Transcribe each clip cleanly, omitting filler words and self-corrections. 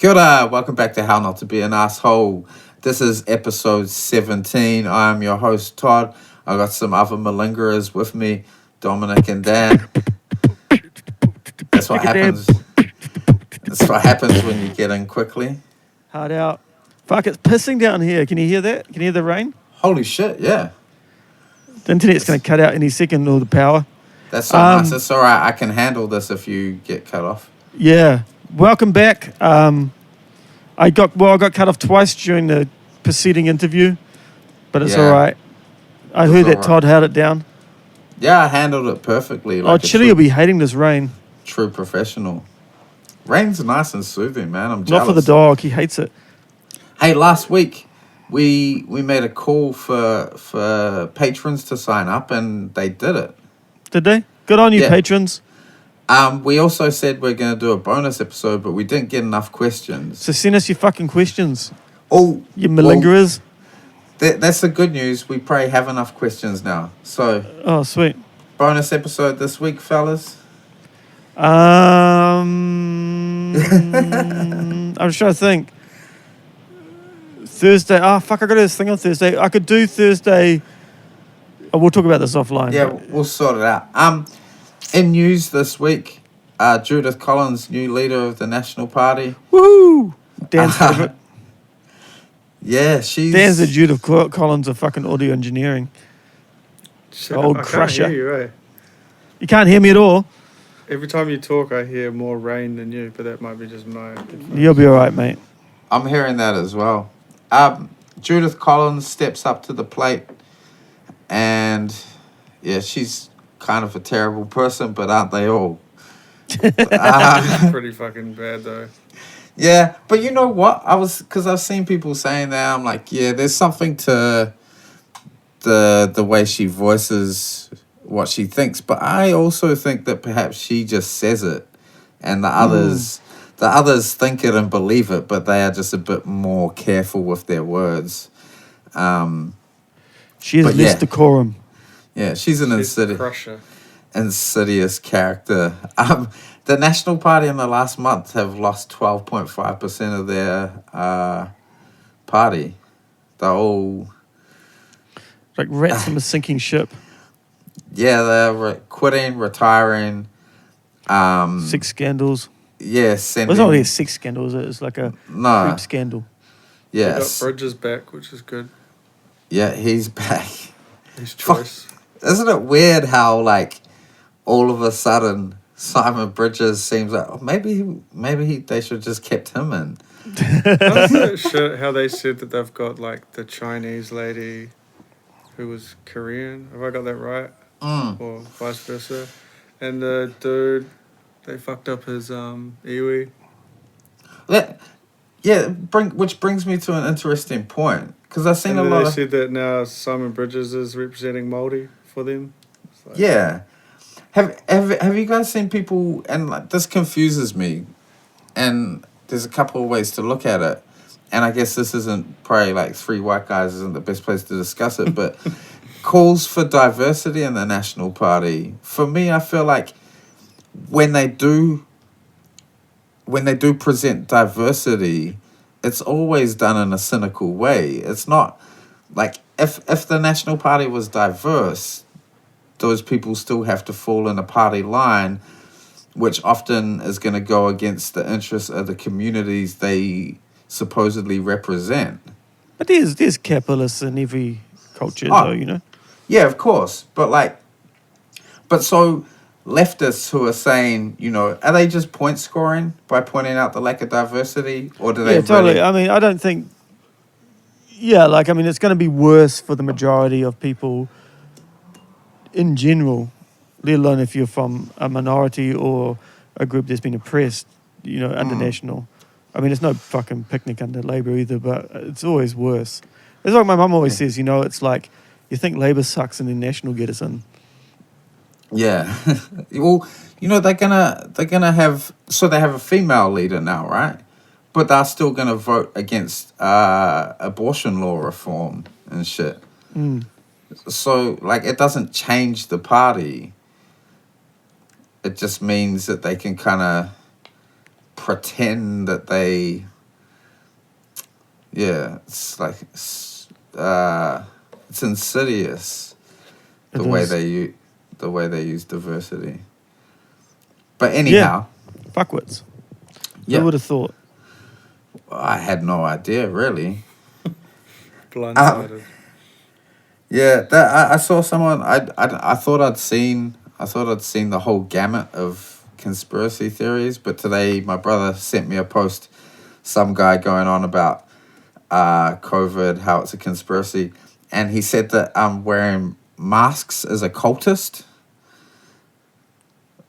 Kia ora, welcome back to How Not to Be an Asshole. This is episode 17. I am your host, Todd. I got some other malingerers with me, Dominic and Dan. That's what happens. That's what happens when you get in quickly. Hard out. Fuck, it's pissing down here. Can you hear that? Can you hear the rain? Holy shit, yeah. The internet's going to cut out any second, all the power. That's so nice. It's all right. I can handle this if you get cut off. Yeah. Welcome back. I got cut off twice during the preceding interview, but it's all right. I heard that Todd held it down. Yeah, I handled it perfectly. Chili will be hating this rain. True professional. Rain's nice and soothing, man. I'm jealous. Not for the dog. He hates it. Hey, last week we made a call for patrons to sign up, and they did it. Did they? Good on you, patrons. We also said we're going to do a bonus episode, but we didn't get enough questions. So send us your fucking questions. Oh, you malingerers. That's the good news. We probably have enough questions now. So, oh, sweet. Bonus episode this week, fellas. I'm just trying to think. Thursday. Oh, fuck, I got this thing on Thursday. I could do Thursday. Oh, we'll talk about this offline. Yeah, we'll sort it out. In news this week, Judith Collins, new leader of the National Party. Woohoo! Dan's favorite. Yeah, she's... Dan's the Judith Collins of fucking audio engineering. Old crusher. I can't hear you, eh? You can't hear me at all? Every time you talk, I hear more rain than you, but that might be just my... headphones. You'll be all right, mate. I'm hearing that as well. Judith Collins steps up to the plate, and yeah, she's kind of a terrible person, but aren't they all? Pretty fucking bad though. Yeah, but you know what? Because I've seen people saying that. I'm like, yeah, there's something to the way she voices what she thinks, but I also think that perhaps she just says it, and the others think it and believe it, but they are just a bit more careful with their words. She has less decorum. Yeah, she's an insidious character. The National Party in the last month have lost 12.5% of their party. They're all... like rats from a sinking ship. Yeah, they're quitting, retiring. Sex scandals. Yeah, It's not really a sex scandal, is it? It's like a creep scandal. Yes. They got Bridges back, which is good. Yeah, he's back. His choice. Isn't it weird how, like, all of a sudden Simon Bridges seems like maybe they should just kept him in. Shit, how they said that they've got like the Chinese lady who was Korean. Have I got that right? Or vice versa. And the dude, they fucked up his iwi. Which brings me to an interesting point, because I've seen a lot. They said that now Simon Bridges is representing Māori for them. Like, yeah. Have you guys seen people, and like, this confuses me, and there's a couple of ways to look at it, and I guess this isn't probably like three white guys isn't the best place to discuss it, but calls for diversity in the National Party. For me, I feel like when they do present diversity, it's always done in a cynical way. It's not like if the National Party was diverse, those people still have to fall in a party line, which often is going to go against the interests of the communities they supposedly represent. But there's capitalists in every culture, though, you know? Yeah, of course. But so leftists who are saying, you know, are they just point scoring by pointing out the lack of diversity, or do they? Yeah, totally. I mean, I don't think. Yeah, like, I mean, it's going to be worse for the majority of people in general, let alone if you're from a minority or a group that's been oppressed, you know, under national. I mean, it's no fucking picnic under Labour either, but it's always worse. It's like my mum always says, you know, it's like you think Labour sucks and then National get us in. Yeah. Well, you know, they're gonna have, so they have a female leader now, right? But they're still gonna vote against abortion law reform and shit. So, like, it doesn't change the party. It just means that they can kind of pretend that they Yeah, it's like it's insidious It the way is. they use diversity. But Yeah. anyhow, Fuckwits. yeah, Who would have thought? I had no idea really. Blindsided. Yeah, that I saw someone. I thought I'd seen. I thought I'd seen the whole gamut of conspiracy theories, but today my brother sent me a post. Some guy going on about COVID, how it's a conspiracy, and he said that wearing masks is a cultist.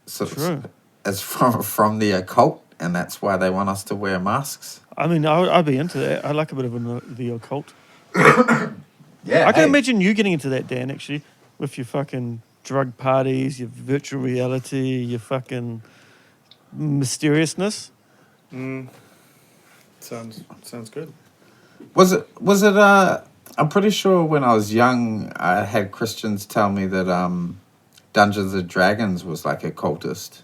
So True. it's from the occult, and that's why they want us to wear masks. I mean, I'd be into that. I like a bit of the occult. Yeah, I can imagine you getting into that, Dan, actually, with your fucking drug parties, your virtual reality, your fucking mysteriousness. Sounds good. Was it? I'm pretty sure when I was young, I had Christians tell me that Dungeons and Dragons was like a cultist.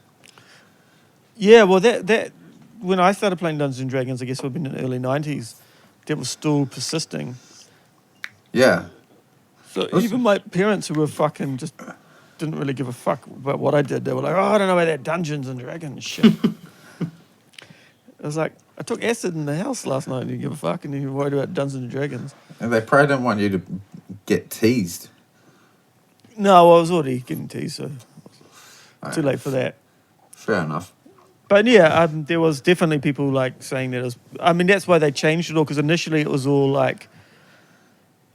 Yeah, well, that when I started playing Dungeons and Dragons, I guess it would have been in the early 90s, that was still persisting. Yeah. So even my parents, who were fucking just didn't really give a fuck about what I did, they were like, "Oh, I don't know about that Dungeons and Dragons shit." I was like, "I took acid in the house last night, and you give a fuck, and you're worried about Dungeons and Dragons." And they probably didn't want you to get teased. No, well, I was already getting teased, so too late for that. Fair enough. But yeah, there was definitely people like saying that it was. I mean, that's why they changed it all, because initially it was all like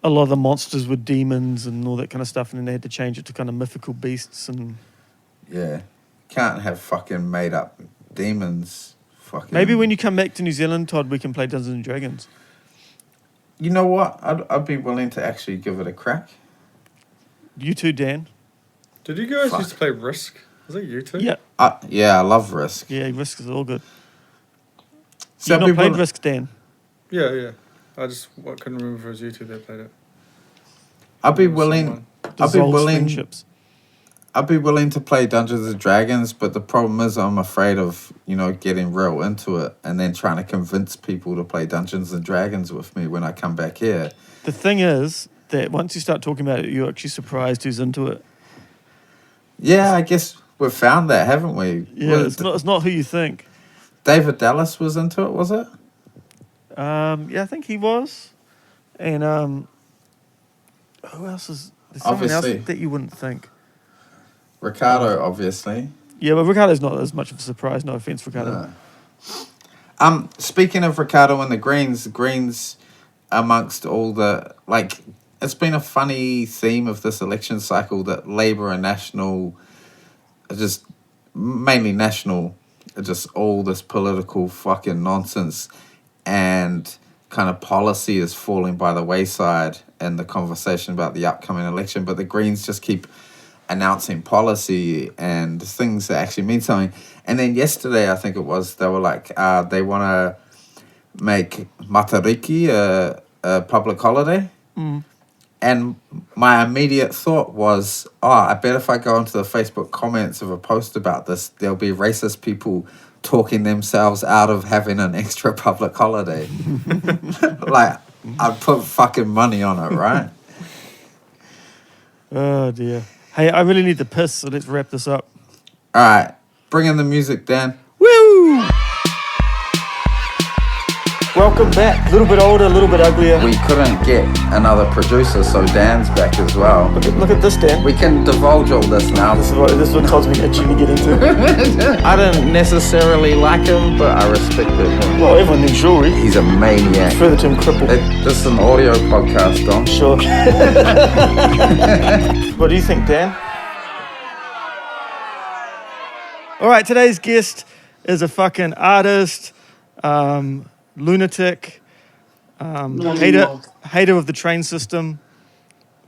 a lot of the monsters were demons and all that kind of stuff, and then they had to change it to kind of mythical beasts and. Yeah. Can't have fucking made up demons. Fucking. Maybe when you come back to New Zealand, Todd, we can play Dungeons and Dragons. You know what? I'd be willing to actually give it a crack. You too, Dan. Did you guys Fuck. used to play Risk? Was it you two? Yeah, Yeah, I love Risk. yeah. Risk is all good. So You've I'd be not played willi- Risk, Dan. Yeah. I couldn't remember if it was you two that played it. I'd be It was willing. someone. I'd be Dissolves willing. friendships. I'd be willing to play Dungeons and Dragons, but the problem is I'm afraid of, getting real into it and then trying to convince people to play Dungeons and Dragons with me when I come back here. The thing is that once you start talking about it, you're actually surprised who's into it. Yeah, I guess we've found that, haven't we? Yeah, it's not who you think. David Dallas was into it, was it? Yeah, I think he was. And who else is? There's someone Obviously. else that you wouldn't think. Ricardo, obviously. Yeah, but Ricardo's not as much of a surprise. No offense, Ricardo. No. Speaking of Ricardo and the Greens amongst all the, it's been a funny theme of this election cycle that Labour and National, mainly National, just all this political fucking nonsense and kind of policy is falling by the wayside in the conversation about the upcoming election. But the Greens just keep announcing policy and things that actually mean something. And then yesterday, I think it was, they were like, they want to make Matariki a public holiday. Mm. And my immediate thought was, I bet if I go into the Facebook comments of a post about this, there'll be racist people talking themselves out of having an extra public holiday. I'd put fucking money on it, right? Oh dear. Hey, I really need to piss, so let's wrap this up. All right. Bring in the music, Dan. Woo! Welcome back. A little bit older, a little bit uglier. We couldn't get another producer, so Dan's back as well. Look at this, Dan. We can divulge all this now. This is what Todd's been itching to get into. I don't necessarily like him, but I respected him. Well, everyone needs jewelry. He's a maniac. Further to him, crippled. This is an audio podcast, Don. Sure. What do you think, Dan? All right, today's guest is a fucking artist, lunatic, hater of the train system,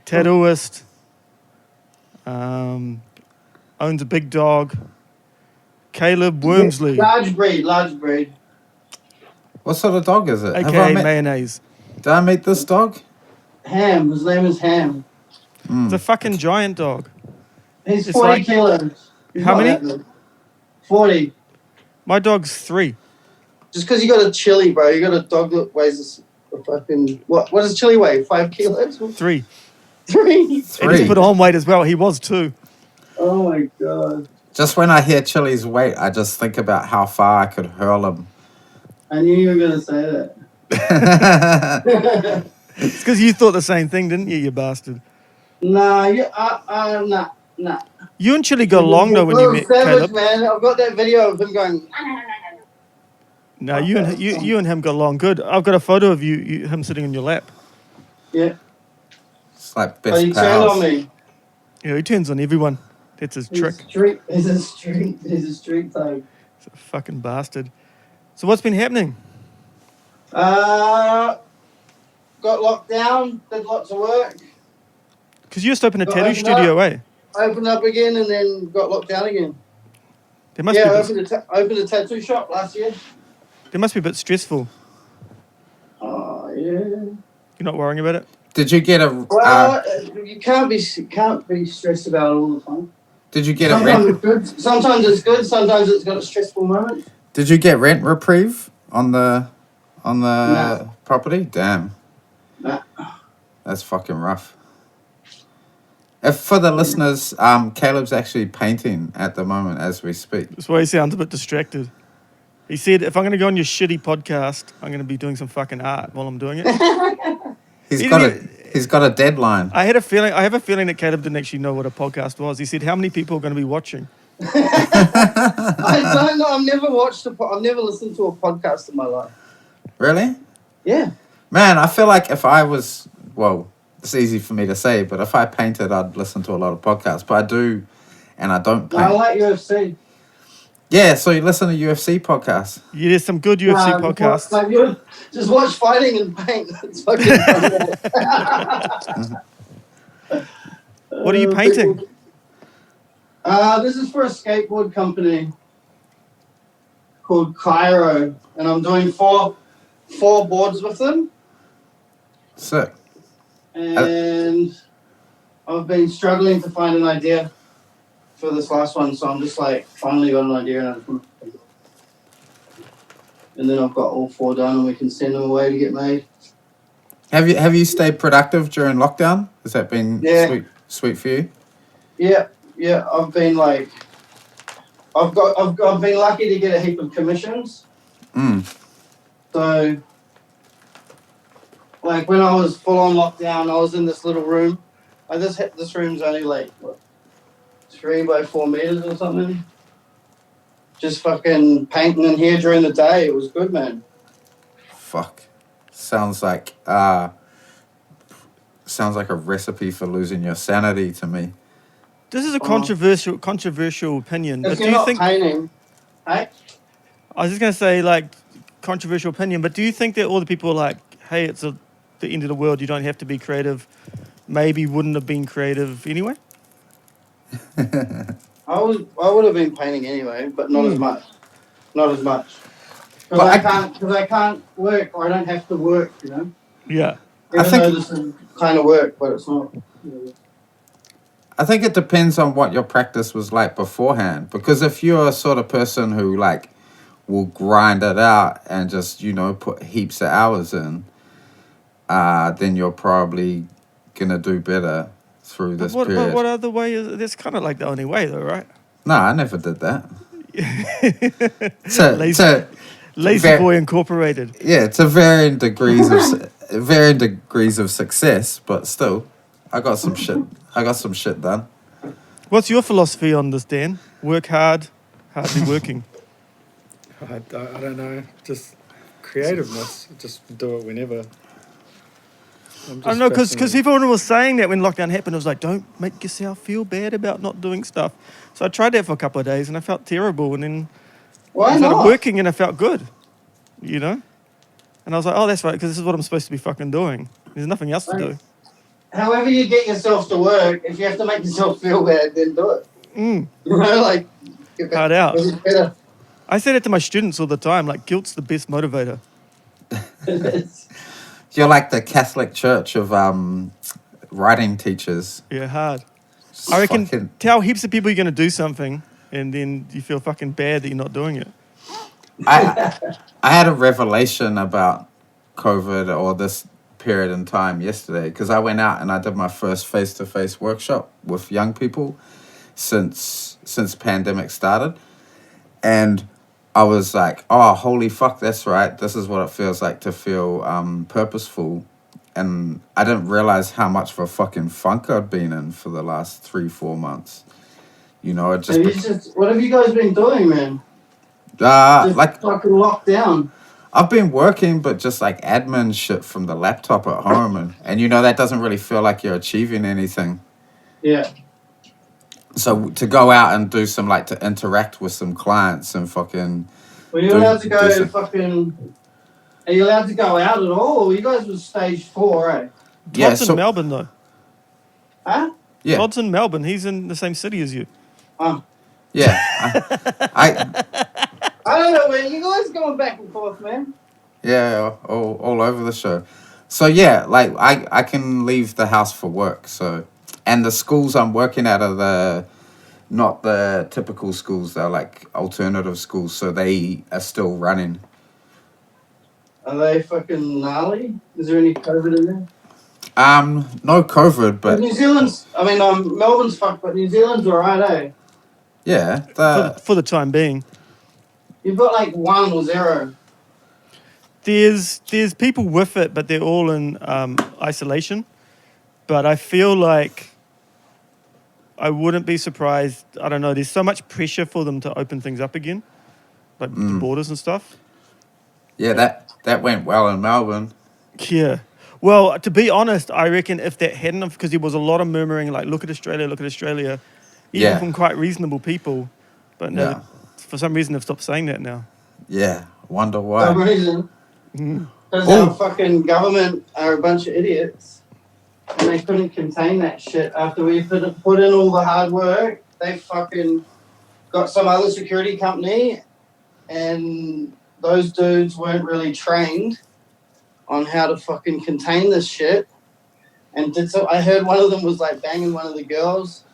tattooist, owns a big dog, Caleb Wormsley, Large breed. What sort of dog is it? aka Mayonnaise. Did I meet this dog? Ham. His name is Ham. It's a fucking giant dog. He's It's 40 like- kilos. He's How not many? that big. 40. My dog's 3. Just because you got a chili, bro. You got a dog that weighs fucking what does Chili weigh? 5 kilos? 3. 3. And he's 3. put on weight as well. He was 2. Oh my god. Just when I hear Chili's weight, I just think about how far I could hurl him. I knew you were gonna say that. It's because you thought the same thing, didn't you, you bastard? Nah, nah. You and Chili got along though when you met savage, Caleb. man. I've got that video of him going. No, you and him got along good. I've got a photo of him sitting in your lap. Yeah. It's like Oh, best you turned on pals. me. Yeah, he turns on everyone. That's his trick. He's a street thug. He's a fucking bastard. So what's been happening? Got locked down. Did lots of work. Because you just opened a Got tattoo opened studio, eh? Opened up again and then got locked down again. There must be Opened a tattoo shop last year. There must be a bit stressful. Oh yeah. You're not worrying about it? Did you get a? Well, you can't be stressed about it all the time. Did you get Sometimes a it's good. Sometimes it's good. Sometimes it's got a stressful moment. Did you get rent reprieve on the No. property? Damn. Nah. That's fucking rough. If for the listeners, Caleb's actually painting at the moment as we speak. That's why he sounds a bit distracted. He said, if I'm going to go on your shitty podcast, I'm going to be doing some fucking art while I'm doing it. He's got a deadline. I have a feeling that Caleb didn't actually know what a podcast was. He said, how many people are going to be watching? I don't know. I've never listened to a podcast in my life. Really? Yeah. Man, I feel like if I was, well, it's easy for me to say, but if I painted, I'd listen to a lot of podcasts. But I do, and I don't paint. I like UFC. Yeah, so you listen to UFC podcasts. Yeah, there's some good UFC podcasts. Just watch fighting and paint. It's fucking fun. What are you painting? This is for a skateboard company called Cairo, and I'm doing four boards with them. Sick. And I've been struggling to find an idea for this last one, so I'm just like finally got an idea, and I just want to paint it. And then I've got all 4 done, and we can send them away to get made. Have you stayed productive during lockdown? Has that been sweet for you? Yeah. I've been like, I've been lucky to get a heap of commissions. So, like when I was full on lockdown, I was in this little room. This room's only like what, 3 by 4 meters or something. Just fucking painting in here during the day. It was good, man. Fuck. Sounds like a recipe for losing your sanity to me. This is a controversial opinion. If But you're do you not think? painting, hey? I was just going to say, like, controversial opinion. But do you think that all the people are like, hey, it's the end of the world. You don't have to be creative. Maybe wouldn't have been creative anyway. I would have been painting anyway, but not as much. Not as much. Because I can't work, or I don't have to work, you know? Yeah. Even though this is kind of work, but it's not. I think it depends on what your practice was like beforehand. Because if you're a sort of person who like will grind it out and just, put heaps of hours in, then you're probably gonna do better through this period. But what other way is that's kind of like the only way though, right? No, I never did that. Lazy Boy Incorporated. Yeah, to varying degrees of success, but still, I got some shit done. What's your philosophy on this, Dan? Work hard, hardly working. I don't know. Just creativeness. Just do it whenever. I don't know, because everyone was saying that when lockdown happened. It was like, don't make yourself feel bad about not doing stuff. So I tried that for a couple of days and I felt terrible. And then Why I started not? working and I felt good, And I was like, oh, that's right, because this is what I'm supposed to be fucking doing. There's nothing else to do. However you get yourself to work, if you have to make yourself feel bad, then do it. Like, Hard out. it's better. I say that to my students all the time, like guilt's the best motivator. You're like the Catholic Church of writing teachers. Yeah, hard. I reckon tell heaps of people you're going to do something and then you feel fucking bad that you're not doing it. I had a revelation about COVID or this period in time yesterday because I went out and I did my first face-to-face workshop with young people since pandemic started, and I was like, oh, holy fuck, that's right. This is what it feels like to feel purposeful. And I didn't realize how much of a fucking funk I'd been in for the last 3-4 months. You know, it just... what have you guys been doing, man? Just like fucking locked down. I've been working, but just like admin shit from the laptop at home. And you know, that doesn't really feel like you're achieving anything. Yeah. So to go out and do some, like, to interact with some clients and fucking... Were you allowed to go fucking... Are you allowed to go out at all? Or you guys was stage 4, eh? Todd's in Melbourne, though. Huh? Yeah. Todd's in Melbourne. He's in the same city as you. Oh. Yeah. I don't know, man. You guys going back and forth, man. Yeah, all over the show. So, yeah, like, I can leave the house for work, so... And the schools I'm working at are not the typical schools. They're like alternative schools, so they are still running. Are they fucking gnarly? Is there any COVID in there? No COVID, but New Zealand's... Melbourne's fucked, but New Zealand's alright, eh? yeah. For the time being. You've got like 1 or 0. There's people with it, but they're all in isolation. But I feel like I wouldn't be surprised. I don't know. There's so much pressure for them to open things up again, like the borders and stuff. Yeah, that went well in Melbourne. Yeah. Well, to be honest, I reckon if that hadn't, because there was a lot of murmuring, like, look at Australia, even from quite reasonable people. But no, for some reason they've stopped saying that now. Yeah, wonder why. For some reason. Because our fucking government are a bunch of idiots. And they couldn't contain that shit after we put in all the hard work. They fucking got some other security company, and those dudes weren't really trained on how to fucking contain this shit. And I heard one of them was like banging one of the girls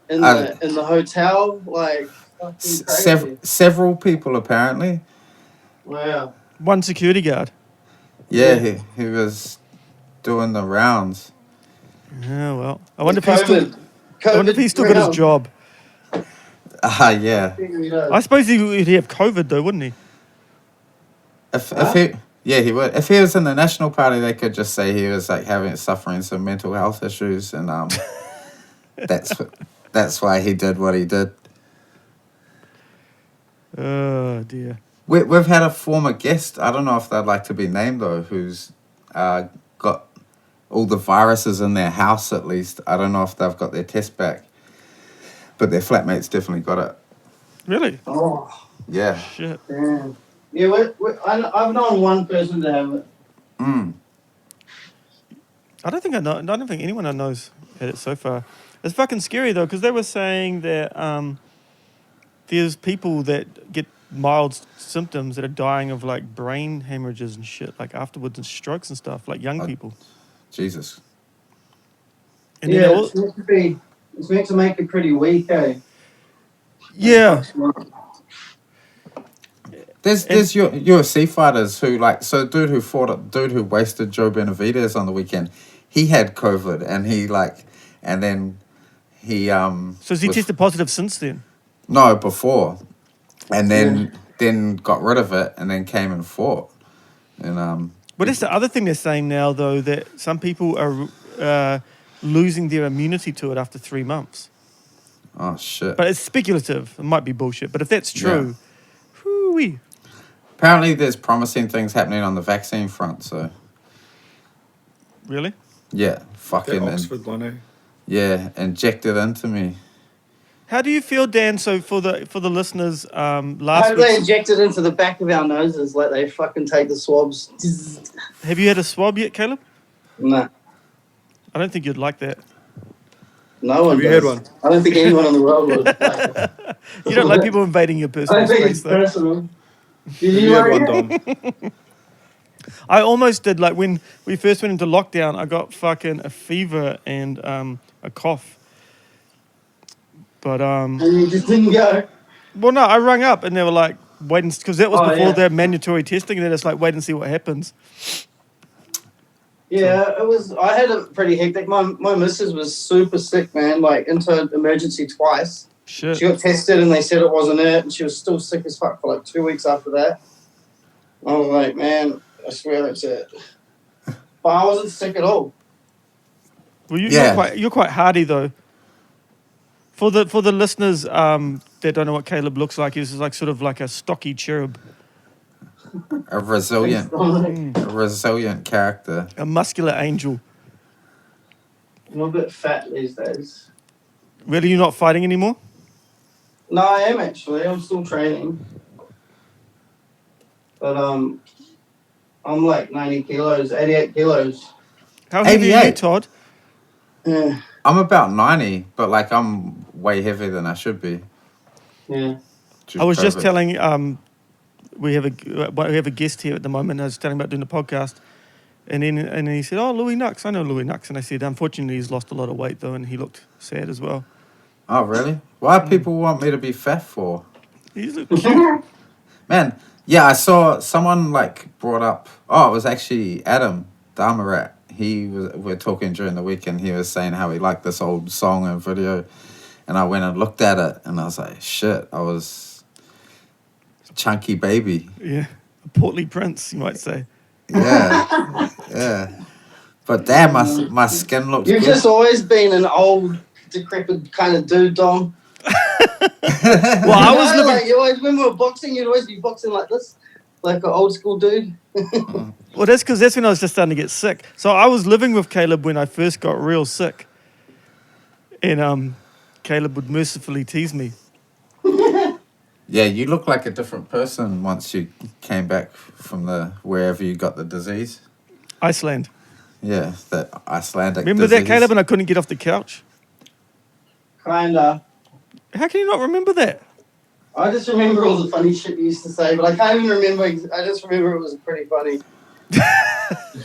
in the hotel, like fucking crazy. Several people apparently. Wow. One security guard. Yeah, he was doing the rounds. Yeah, well, I wonder if he's still got his job. Yeah. I suppose he'd have COVID though, wouldn't he? He would. If he was in the National Party, they could just say he was like suffering some mental health issues, and that's why he did what he did. Oh dear. We've had a former guest. I don't know if they'd like to be named though, who's got all the viruses in their house at least. I don't know if they've got their test back, but their flatmates definitely got it. Really? Oh. Yeah. Shit. Damn. Yeah, I've known one person to have it. I don't think anyone I know's had it so far. It's fucking scary though, because they were saying that there's people that get mild symptoms that are dying of like brain hemorrhages and shit, like afterwards, and strokes and stuff, like young people. Jesus. And yeah, it's meant to make it pretty weak, eh? Yeah. There's your UFC fighters who dude who wasted Joe Benavidez on the weekend. He had COVID and he So has he tested positive since then? No, before. And then got rid of it and then came and fought. And But that's the other thing they're saying now though, that some people are losing their immunity to it after 3 months. Oh shit. But it's speculative. It might be bullshit. But if that's true, whoo-wee. Apparently there's promising things happening on the vaccine front, so... Really? Yeah, fucking... The Oxford one, eh? Yeah, injected into me. How do you feel, Dan? So for the listeners, last week... They injected into the back of our noses like they fucking take the swabs. Have you had a swab yet, Caleb? Nah. I don't think you'd like that. No one Have you does. had one? I don't think anyone in the world would like it. You don't like people invading your personal I think space, it's though. personal. Did You you had like one, it? Dom. I almost did. Like when we first went into lockdown, I got fucking a fever and a cough. But And you just didn't go. well, no, I rang up and they were like, wait and because that was before yeah. their mandatory testing, and then it's like, wait and see what happens. Yeah, it was. I had it pretty hectic. My missus was super sick, man. Like into emergency twice. Shit. She got tested and they said it wasn't it, and she was still sick as fuck for like 2 weeks after that. I was like, man, I swear that's it. But I wasn't sick at all. Well, Yeah. you're quite hardy though. For the listeners that don't know what Caleb looks like, he's like sort of like a stocky cherub, A resilient character. a muscular angel. I'm a bit fat these days. Really, you're not fighting anymore? No, I am actually. I'm still training. But I'm like 90 kilos, 88 kilos. How heavy are you, 88? Todd? Yeah. I'm about 90, but like I'm way heavier than I should be. Yeah. I was just COVID. telling we have a guest here at the moment. I was telling about doing the podcast, and then he said, "Oh, Louis Nux, I know Louis Nux," and I said, "Unfortunately, he's lost a lot of weight though, and he looked sad as well." Oh, really? Why do people want me to be fat for? He's cute. Man, yeah, I saw someone like brought up. Oh, it was actually Adam Dharmarat. We're talking during the weekend. He was saying how he liked this old song and video, and I went and looked at it, and I was like, shit, I was chunky baby. Yeah, a portly prince, you might say. Yeah, yeah. But damn, my skin looks You've good. just always been an old, decrepit kind of dude, Dom. Well, I was living. Like, you always, when we were boxing, you'd always be boxing like this, like an old school dude. Well, that's because that's when I was just starting to get sick. So I was living with Caleb when I first got real sick, and Caleb would mercifully tease me. Yeah, you look like a different person once you came back from wherever you got the disease. Iceland. Yeah, that Icelandic Remember disease. that, Caleb? And I couldn't get off the couch. Kinda. How can you not remember that? I just remember all the funny shit you used to say, but I can't even remember. I just remember it was pretty funny.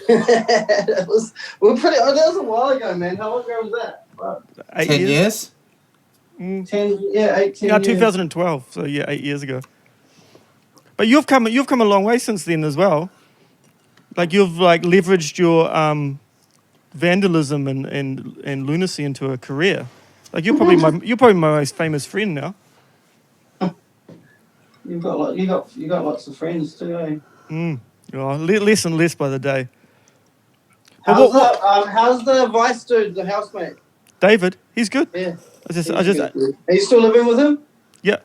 That was a while ago, man. How long ago was that? What, 8 10 years? 10 10? Yeah, 18 Yeah, years. 2012. So yeah, 8 years ago. But you've come a long way since then as well. Like you've like leveraged your vandalism and lunacy into a career. Like you're probably my most famous friend now. You got lots of friends too, eh? Oh, less and less by the day. How's the Vice dude, the housemate? David, he's good. Yeah. I just Are you still living with him? yeah.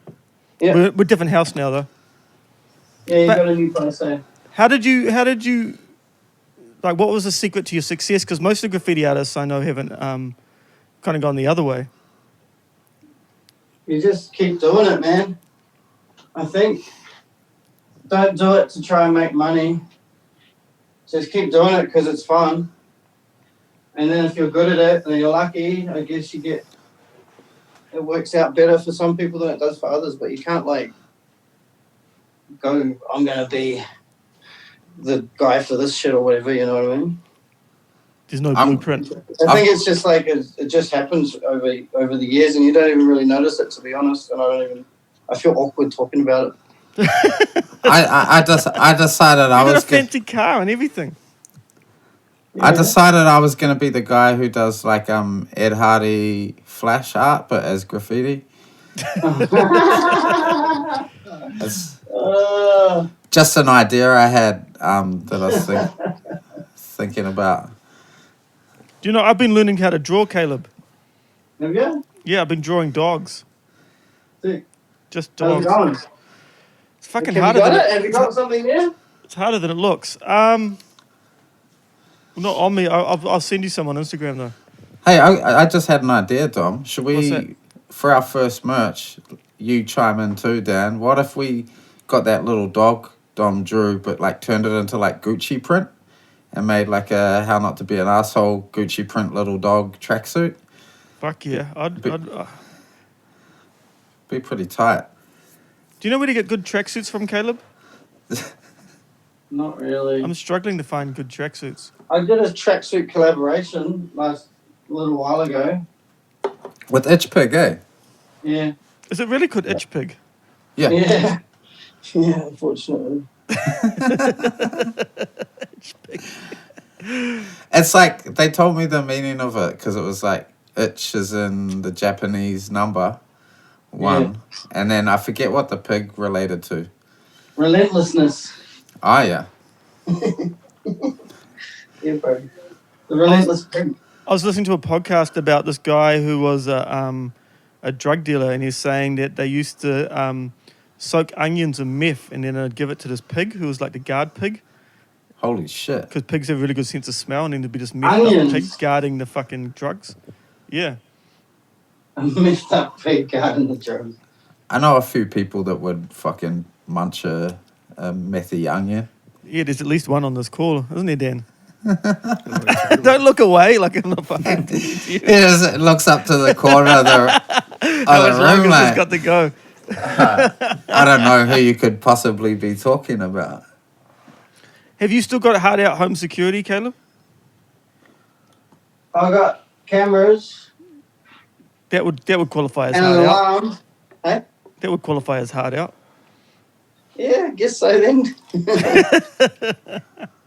Yeah. We're different house now though. Yeah, you But- got a new place, eh? How did you like? What was the secret to your success? Because most of the graffiti artists I know haven't kind of gone the other way. You just keep doing it, man. I think. Don't do it to try and make money. Just keep doing it because it's fun. And then if you're good at it and you're lucky, I guess it works out better for some people than it does for others. But you can't like go, I'm going to be the guy for this shit or whatever, you know what I mean? There's no blueprint. I think it's just like it just happens over the years, and you don't even really notice it, to be honest. And I feel awkward talking about it. I decided I You got was a fancy car and everything. I decided I was gonna be the guy who does like Ed Hardy flash art, but as graffiti. It's just an idea I had that I was thinking about. Do you know I've been learning how to draw, Caleb? Have you? Yeah, I've been drawing dogs. Sick. Just How's dogs. it going? It's fucking Have harder you got than it? Have you got something there? it's harder than it looks. Not on me. I'll send you some on Instagram though. Hey, I just had an idea, Dom. Should What's that? we, for our first merch, you chime in too, Dan? What if we got that little dog Dom drew, but like turned it into like Gucci print and made like a How Not to Be an Asshole Gucci print little dog tracksuit? Fuck yeah. Be pretty tight. Do you know where to get good tracksuits from, Caleb? Not really. I'm struggling to find good tracksuits. I did a tracksuit collaboration a little while ago. With Itch Pig, eh? Yeah. Is it really called Itch Pig? Yeah. Yeah. Yeah, unfortunately. It's It's like they told me the meaning of it because it was like itch is in the Japanese number 1, and then I forget what the pig related to. Relentlessness. Oh yeah. Yeah, bro. The relentless pig. I was listening to a podcast about this guy who was a drug dealer, and he's saying that they used to soak onions in meth and then they'd give it to this pig who was like the guard pig. Holy shit. Because pigs have a really good sense of smell, and then there'd be this methed Onions. up pig guarding the fucking drugs. Yeah. A messed up pig guarding the drugs. I know a few people that would fucking munch a methy onion. Yeah, there's at least one on this call, isn't there, Dan? Don't look away like I'm not fucking. He just looks up to the corner of the room, It's like, got to go. I don't know who you could possibly be talking about. Have you still got hard out home security, Caleb? I got cameras That would qualify as and an hard out. alarm. Hey? That would qualify as hard out. Yeah, I guess so then. I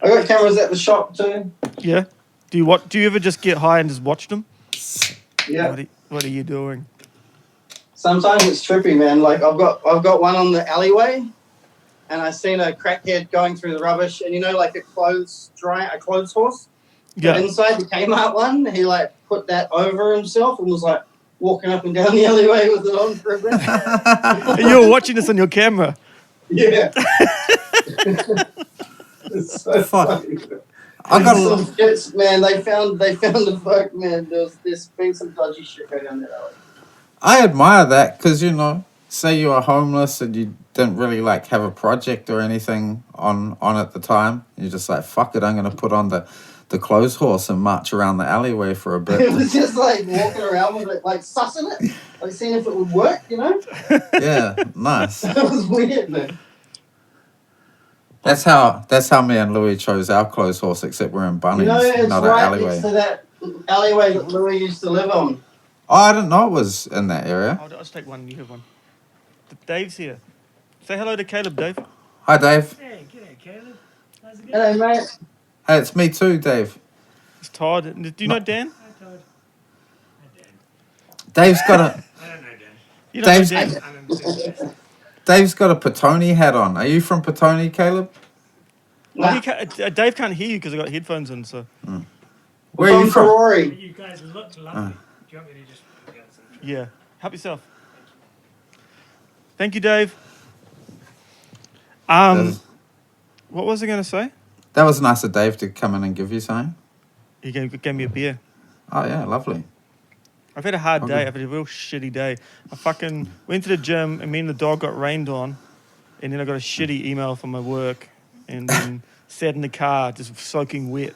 got cameras at the shop too. Yeah. Do you ever just get high and just watch them? Yeah. What are you doing? Sometimes it's trippy, man. Like I've got one on the alleyway, and I seen a crackhead going through the rubbish, and like a clothes horse. Yeah. But inside the Kmart one, he like put that over himself and was like walking up and down the alleyway with it on for a bit. And you were watching this on your camera. Yeah. It's so Fuck. funny. I got Some shits, man. They found the folk, man. There's been some dodgy shit going down that alley. I admire that because, say you were homeless and you didn't really like have a project or anything on at the time. You're just like, fuck it, I'm going to put on the clothes horse and march around the alleyway for a It bit. was just like walking around with it, like sussing it, like seeing if it would work, Yeah, nice. That was weird, man. That's how me and Louis chose our clothes horse, except we're in Bunnings, It's not an right alleyway. next to that alleyway that Louis used to live on. Oh, I didn't know it was in that area. I'll just take one. You have one. Dave's here. Say hello to Caleb, Dave. Hi, Dave. Hey, g'day, Caleb. How's it going? Hello, mate. Hey, it's me too, Dave. It's Todd. Do you know Dan? Hi, Todd. Hi, Dan. Dave's got a I don't know Dan. You don't Dave's- know Dan? I'm embarrassed. Dave's got a Petone hat on. Are you from Petone, Caleb? Well, Nah, Dave can't hear you because I got headphones in. So Where are you from? Ferrari. You guys look lovely. Do you want me to just put out some? yeah, help yourself. Thank you, Dave. What was I going to say? That was nice of Dave to come in and give you something. He gave me a beer. Oh yeah, lovely. I've had a hard Okay. day. I've had a real shitty day. I fucking went to the gym and me and the dog got rained on, and then I got a shitty email from my work, and then sat in the car just soaking wet.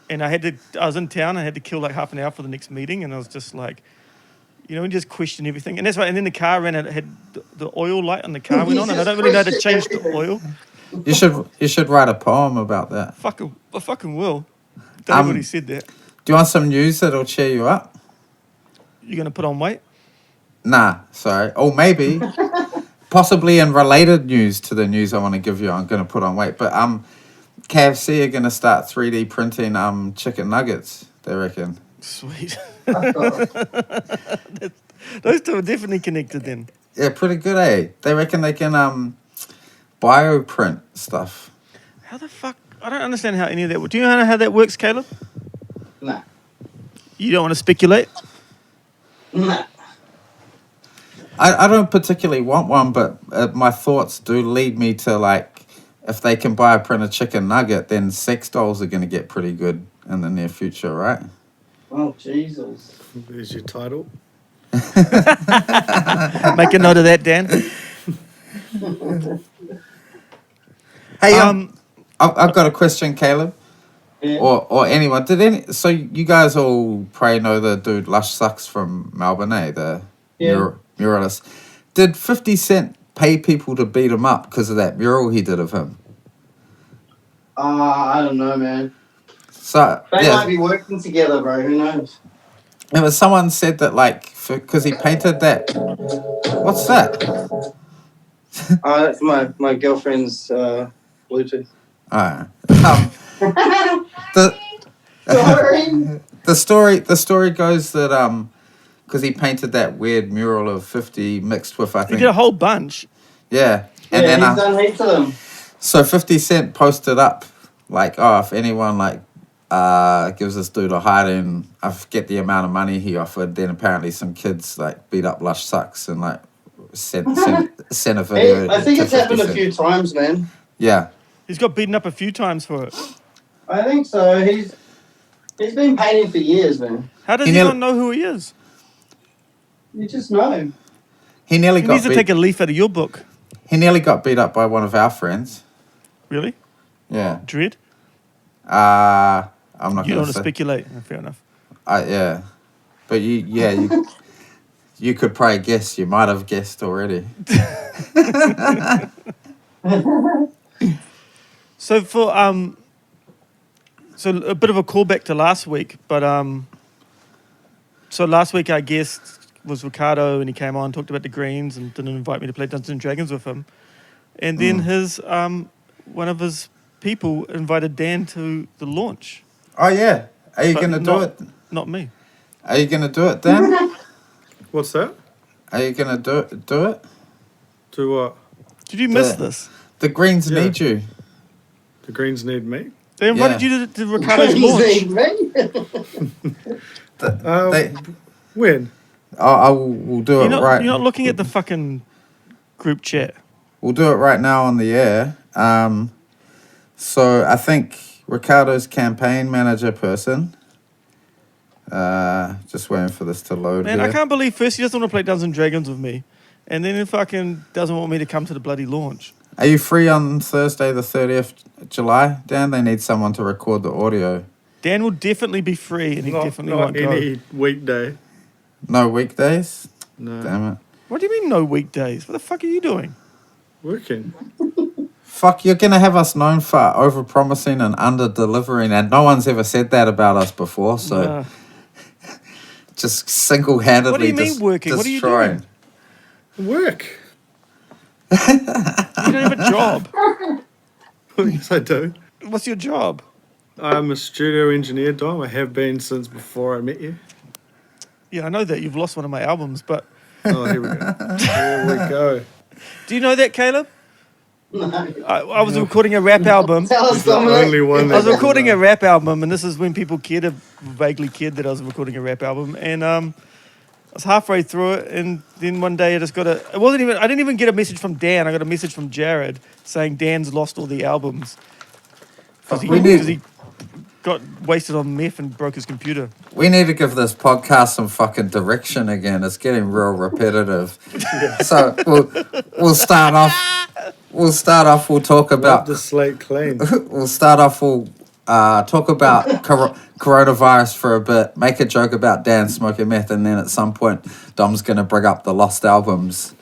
And I was in town. I had to kill like half an hour for the next meeting, and I was just like, and just question everything. And that's why. And then the car ran out. It had the oil light on the car went on, and I don't really know how to change the oil. You should write a poem about that. I fucking will. Dave already said that. Do you want some news that'll cheer you up? You're gonna put on weight? Nah, sorry. Or maybe, possibly in related news to the news I want to give you, I'm going to put on weight. But KFC are going to start 3D printing chicken nuggets, they reckon. Sweet. Oh, Those two are definitely connected then. Yeah, pretty good, eh? They reckon they can bioprint stuff. How the fuck? I don't understand how any of that works. Do you know how that works, Caleb? Nah. You don't want to speculate? Nah. I don't particularly want one, but my thoughts do lead me to, like, if they can bioprint a chicken nugget, then sex dolls are going to get pretty good in the near future, right? Oh, Jesus. There's your title. Make a note of that, Dan. Hey, I've got a question, Caleb. Yeah. Or anyone. So you guys all probably know the dude Lush Sucks from Melbourne, eh? The muralist. Did 50 Cent pay people to beat him up because of that mural he did of him? I don't know, man. So They yeah, might be working together, bro. Who knows? it was someone said that like because he painted that. What's that? That's my girlfriend's Bluetooth. Alright. The The story goes that because he painted that weird mural of 50 mixed with I He think did a whole bunch. yeah, and Yeah, then he's done heaps of them. so 50 Cent posted up like, oh, if anyone like gives this dude a hiding, I forget the amount of money he offered. Then apparently some kids like beat up Lush Sucks and like sent a video. I think to it's happened 50 a Cent. few times, man. Yeah, He's got beaten up a few times for it. I think so. He's been painting for years, man. How does He he nearly- not know who he is? You just know. he nearly He got needs to take a leaf out of your book. he nearly got beat up by one of our friends. Really? Yeah. Dread? I'm not You don't gonna want to say. speculate. Fair enough. Yeah, but you could probably guess. You might have guessed already. So so a bit of a callback to last week, but so last week our guest was Ricardo, and he came on, talked about the Greens, and didn't invite me to play Dungeons and Dragons with him. And then his one of his people invited Dan to the launch. Oh yeah, are you But gonna do not- it? Not me. Are you gonna do it, Dan? What's that? Are you gonna do it? Do it? To what? Did you miss Yeah. this? The Greens Yeah. need you. The Greens need me. They invited Yeah. you to Ricardo's launch. They, When? I will do it right. You're not looking at the fucking group chat. We'll do it right now on the air. So I think Ricardo's campaign manager person. Just waiting for this to load. Man, here. I can't believe first he doesn't want to play Dungeons and Dragons with me, and then he fucking doesn't want me to come to the bloody launch. Are you free on Thursday, the 30th July, Dan? They need someone to record the audio. Dan will definitely be free, and he definitely not won't go. any weekday. No weekdays? No. Damn it. What do you mean no weekdays? What the fuck are you doing? Working. Fuck, you're going to have us known for over-promising and under-delivering, and no one's ever said that about us before, so Nah. just single-handedly What do you mean working? What are you destroying. doing? Work. You don't have a job. Yes, I do. What's your job? I'm a studio engineer, Dom. I have been since before I met you. Yeah, I know that you've lost one of my albums, but Oh, here we go. Here we go. do you know that, Caleb? No. I was recording a rap album. Tell us, He's the Dominic. only one I was that recording a doesn't know. rap album, and this is when people vaguely cared that I was recording a rap album. And I was halfway through it, and then one day I just got I didn't even get a message from Dan. I got a message from Jared saying Dan's lost all the albums because We need- he got wasted on meth and broke his computer. We need to give this podcast some fucking direction again. It's getting real repetitive. So we'll start off. We'll talk Wipe about. the slate clean. We'll start off. We'll talk about coronavirus for a bit. Make a joke about Dan smoking meth, and then at some point, Dom's gonna bring up the lost albums.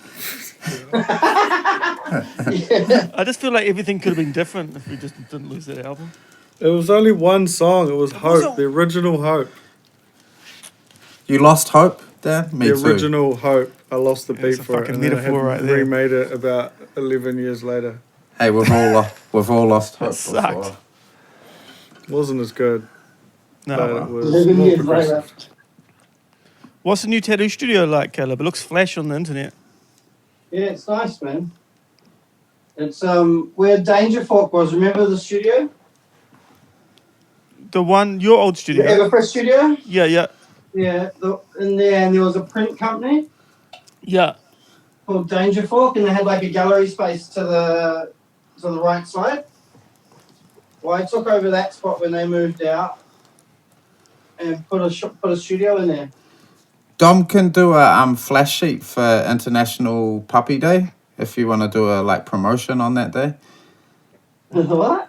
I just feel like everything could have been different if we just didn't lose that album. It was only one song. It was Hope, the original Hope. You lost hope, Dan. Me The too. original Hope. I lost the Yeah, beat it's a for it, fucking and then I metaphor had right there. remade it about 11 years later. Hey, we've all lost hope. sucked. Before. Wasn't as good, No. but well. it was 11 more years later. progressive. What's the new tattoo studio like, Caleb? It looks flash on the internet. Yeah, it's nice, man. It's where Danger Fork was. Remember the studio? The one, your old The studio. Everpress studio? Yeah, yeah, Yeah, in there, and there was a print company yeah. called Danger Fork, and they had like a gallery space to the right side. Well, I took over that spot when they moved out, and put a studio in there. Dom can do a flash sheet for International Puppy Day if you want to do a promotion on that day. What?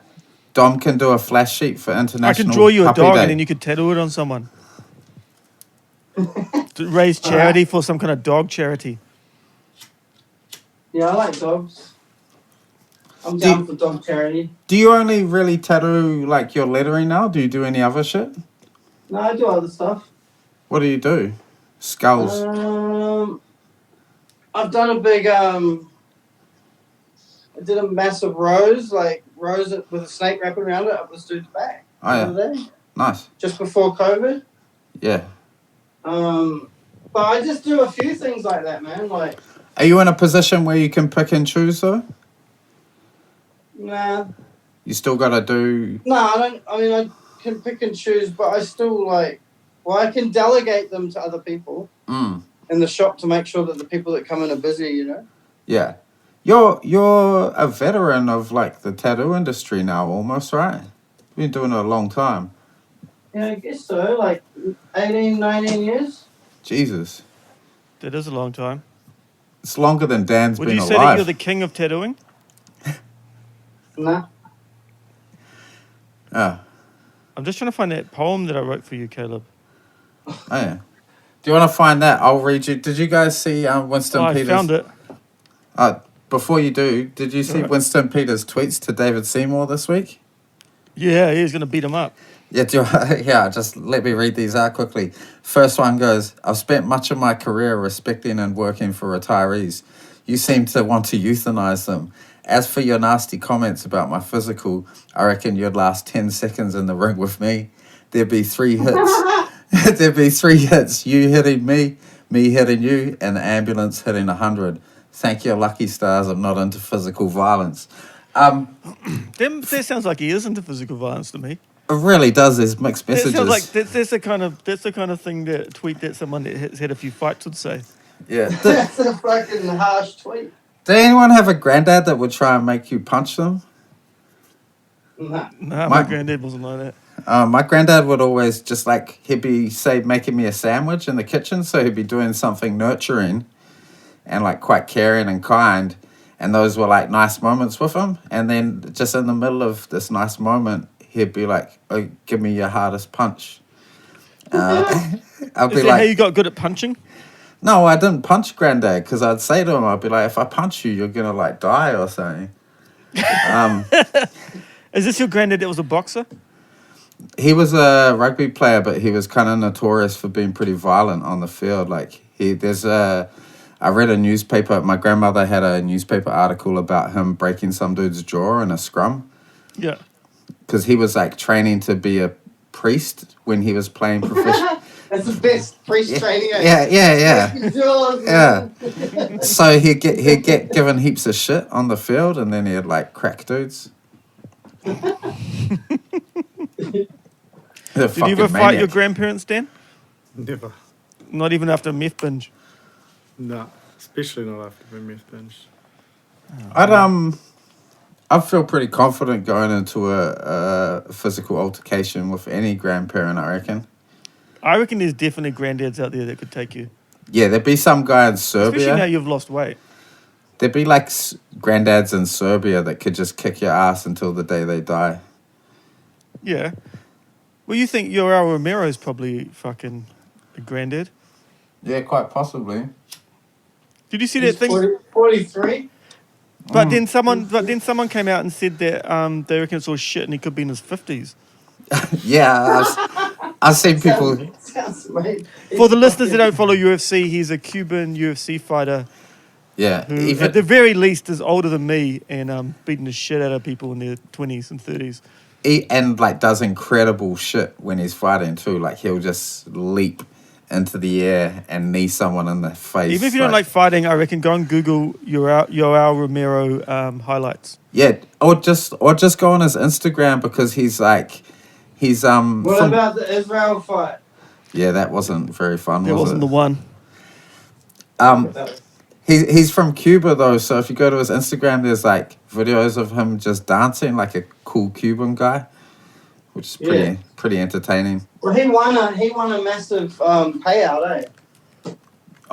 Dom can do a flash sheet for International I can draw you a Puppy dog Day. and then you could tattoo it on someone. To raise charity for some kind of dog charity. Yeah, I like dogs. I'm Do- down for dog charity. Do you only really tattoo your lettering now? Do you do any other shit? No, I do other stuff. What do you do? Skulls. I've done a big I did a massive rose with a snake wrapping around it up this dude's back. Oh, yeah. The other day, Nice. just before COVID. Yeah. But I just do a few things like that, man. Like, Are you in a position where you can pick and choose though? nah, You still got to do. no, I don't. I mean, I can pick and choose, but I still like. Well, I can delegate them to other people in the shop to make sure that the people that come in are busy. You know. Yeah. You're a veteran of like the tattoo industry now, almost, right? You've been doing it a long time. Yeah, I guess so. Like 18, 19 years. Jesus. That is a long time. It's longer than Dan's Would been you say alive. that you're the king of tattooing? Nah. Oh. I'm just trying to find that poem that I wrote for you, Caleb. Oh, yeah. Do you want to find that? I'll read you. Did you guys see Winston I Peters? found it. Before you do, did you see Alright. Winston Peters' tweets to David Seymour this week? Yeah, he's going to beat him up. Yeah, yeah, just let me read these out quickly. First one goes, I've spent much of my career respecting and working for retirees. You seem to want to euthanize them. As for your nasty comments about my physical, I reckon you'd last 10 seconds in the ring with me. There'd be 3 hits. There'd be 3 hits. You hitting me hitting you, and the ambulance hitting 100. Thank your lucky stars I'm not into physical violence. That sounds like he is into physical violence to me. It really does. There's mixed That messages. sounds like that's the kind of thing that tweet that someone that has had a few fights would say. Yeah. That's a fucking harsh tweet. Did anyone have a granddad that would try and make you punch them? Nah. Nah, My- my granddad wasn't like that. My granddad would always just like, he'd be, say, making me a sandwich in the kitchen. So he'd be doing something nurturing and like quite caring and kind. And those were like nice moments with him. And then just in the middle of this nice moment, he'd be like, oh, give me your hardest punch. I'd Is be that how like, you got good at punching? no, I didn't punch granddad because I'd say to him, I'd be like, if I punch you, you're going to like die or something. Is this your granddad that was a boxer? He was a rugby player, but he was kind of notorious for being pretty violent on the field. Like I read a newspaper. My grandmother had a newspaper article about him breaking some dude's jaw in a scrum. Yeah. Because he was like training to be a priest when he was playing professional. That's the best priest training. Yeah. So he'd get given heaps of shit on the field, and then he'd like crack dudes. Did you ever fight your grandparents, Dan? Never. Not even after a meth binge. No, especially not after the meth binge. I feel pretty confident going into a physical altercation with any grandparent, I reckon. I reckon there's definitely granddads out there that could take you. Yeah, there'd be some guy in Especially now Serbia. you've lost weight. There'd be like granddads in Serbia that could just kick your ass until the day they die. Yeah. Well, you think Yoel Romero's probably fucking a granddad? Yeah, quite possibly. Did you see that thing? 43? But then someone came out and said that they reckon it's all shit and he could be in his 50s. Yeah, I've seen people. Sounds mate. For the listeners that don't follow UFC, he's a Cuban UFC fighter Yeah, who, even at the very least, is older than me and beating the shit out of people in their 20s and 30s. and like does incredible shit when he's fighting too. Like he'll just leap into the air and knee someone in the face. Even if you don't like fighting, I reckon go and Google Yoel Romero highlights. Yeah, or just go on his Instagram because he's What from, about the Israel fight? yeah, that wasn't very fun. That wasn't the one. He's from Cuba though, so if you go to his Instagram, there's like videos of him just dancing like a cool Cuban guy, which is pretty entertaining. Well, he won a massive payout, eh?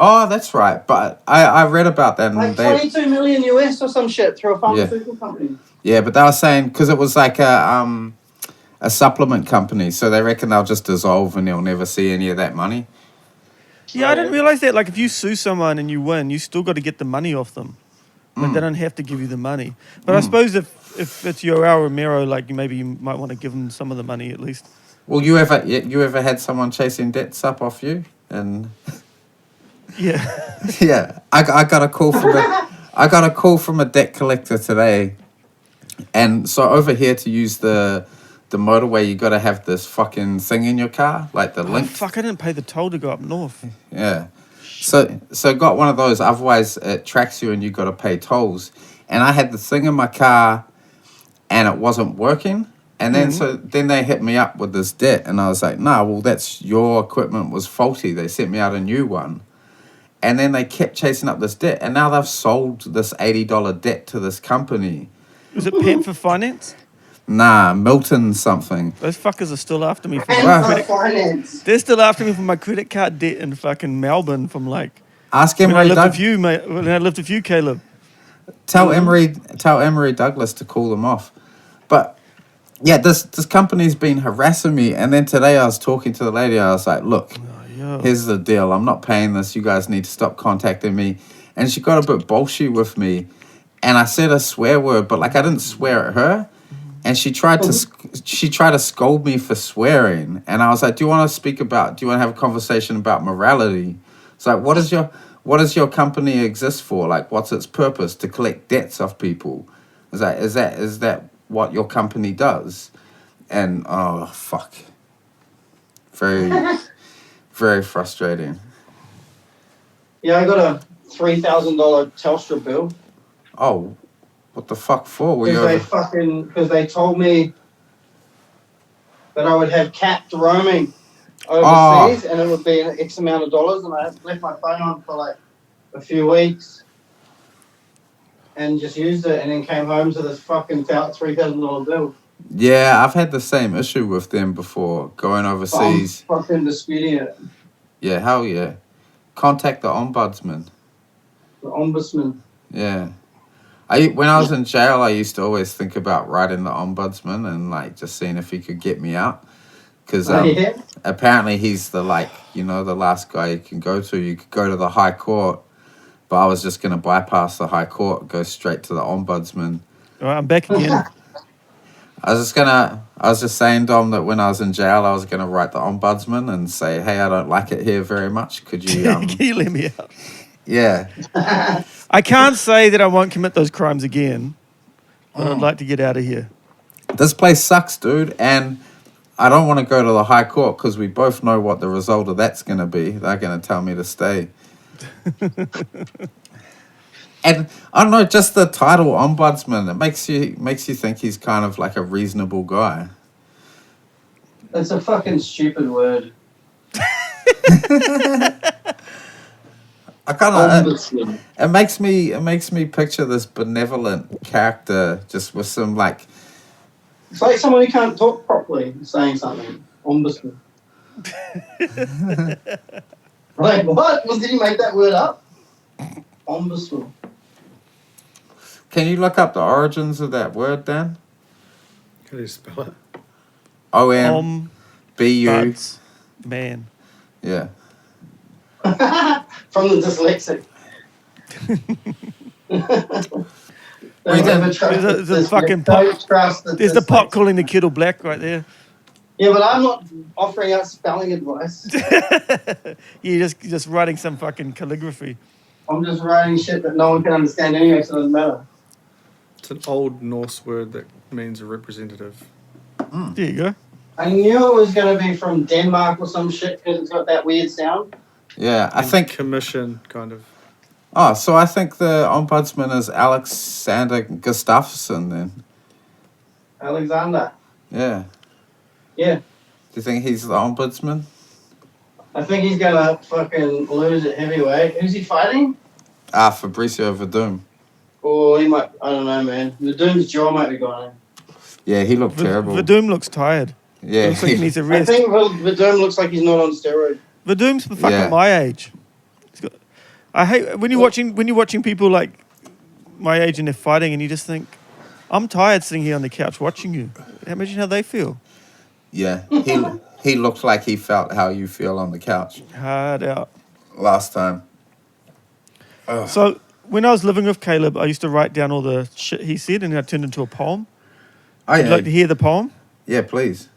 Oh, that's right. But I read about that and Like 22 million US or some shit through a pharmaceutical company. yeah, but they were saying because it was like a supplement company, so they reckon they'll just dissolve and you'll never see any of that money. Yeah, I didn't realize that. Like, if you sue someone and you win, you still got to get the money off them. Like, they don't have to give you the money. But I suppose if it's Yoel Romero, like, maybe you might want to give them some of the money at least. Well, you ever had someone chasing debts up off you? And Yeah. yeah, I got a call from a debt collector today, and so over here to use the the motorway, you got to have this fucking thing in your car, like the Oh, link. fuck, I didn't pay the toll to go up north. Yeah. So got one of those. Otherwise, it tracks you and you got to pay tolls. And I had the thing in my car, and it wasn't working. And then then they hit me up with this debt, and I was like, "No, well, that's your equipment was faulty. They sent me out a new one." And then they kept chasing up this debt, and now they've sold this $80 debt to this company. Was it Panther Finance? Nah, Milton something. Those fuckers are still after me for And my Wow. credit. finance. They're still after me for my credit card debt in fucking Melbourne from like Ask when I Emery lived Doug. with you, mate. When I lived with you, Caleb. Tell Emery Douglas to call them off. But yeah, this company's been harassing me, and then today I was talking to the lady. I was like, "Look, Yeah. here's the deal. I'm not paying this. You guys need to stop contacting me." And she got a bit bullshit with me, and I said a swear word, but like I didn't swear at her, and she tried to scold me for swearing, and I was like, "Do you want to have a conversation about morality?" It's like, what does your company exist for? Like, what's its purpose? To collect debts off people? Is that what your company does? And oh fuck, very very frustrating. Yeah, I got a $3,000 Telstra bill Oh, what the fuck for? Were you because they told me that I would have capped roaming overseas, and it would be an X amount of dollars, and I left my phone on for like a few weeks and just used it, and then came home to this fucking $3,000 bill. Yeah, I've had the same issue with them before going overseas. I'm fucking disputing it. Yeah, hell yeah. Contact the ombudsman. The ombudsman. Yeah. When I was in jail, I used to always think about writing the ombudsman and like just seeing if he could get me out. Because Yeah. apparently he's the the last guy you can go to. You could go to the High Court, but I was just going to bypass the High Court, go straight to the ombudsman. All right, I'm back again. I was just saying, Dom, that when I was in jail, I was going to write the ombudsman and say, "Hey, I don't like it here very much. Could you, Can you let me out? yeah." I can't say that I won't commit those crimes again, but I'd like to get out of here. This place sucks, dude, and I don't want to go to the High Court because we both know what the result of that's going to be. They're going to tell me to stay. And I don't know, just the title ombudsman, it makes you think he's kind of like a reasonable guy. It's a fucking stupid word. I kind of Ombudsman. it makes me picture this benevolent character just with some like It's like someone who can't talk properly saying something. Ombudsman. Like, what? Did you make that word up? Ombudsman. Can you look up the origins of that word, Dan? How do you spell it? OMBU. Buds, man. Yeah. From the dyslexic. Wait, there's a fucking Don't trust the There's the pot dyslexic. calling the kettle black right there. Yeah, but I'm not offering out spelling advice. You're just writing some fucking calligraphy. I'm just writing shit that no one can understand anyway, so it doesn't matter. It's an old Norse word that means a representative. There you go. I knew it was going to be from Denmark or some shit because it's got that weird sound. Yeah, I And think. commission, kind of. Oh, so I think the ombudsman is Alexander Gustafsson then. Alexander. Yeah. Yeah. Do you think he's the ombudsman? I think he's going to fucking lose at heavyweight. Who's he fighting? Fabricio Verdum. Or he might, I don't know, man. The Doom's jaw might be gone. Yeah, he looked terrible. Vadum looks tired. Yeah. Looks like he needs a I rest. think the Doom looks like he's not on steroid. Vadum's fucking Yeah. my age. I hate when you're watching people like my age and they're fighting, and you just think, I'm tired sitting here on the couch watching you. Imagine how they feel. Yeah. He looked like he felt how you feel on the couch Hard out. last time. Ugh. So when I was living with Caleb, I used to write down all the shit he said, and I turned into a poem. Oh, Would you yeah. like to hear the poem? Yeah, please.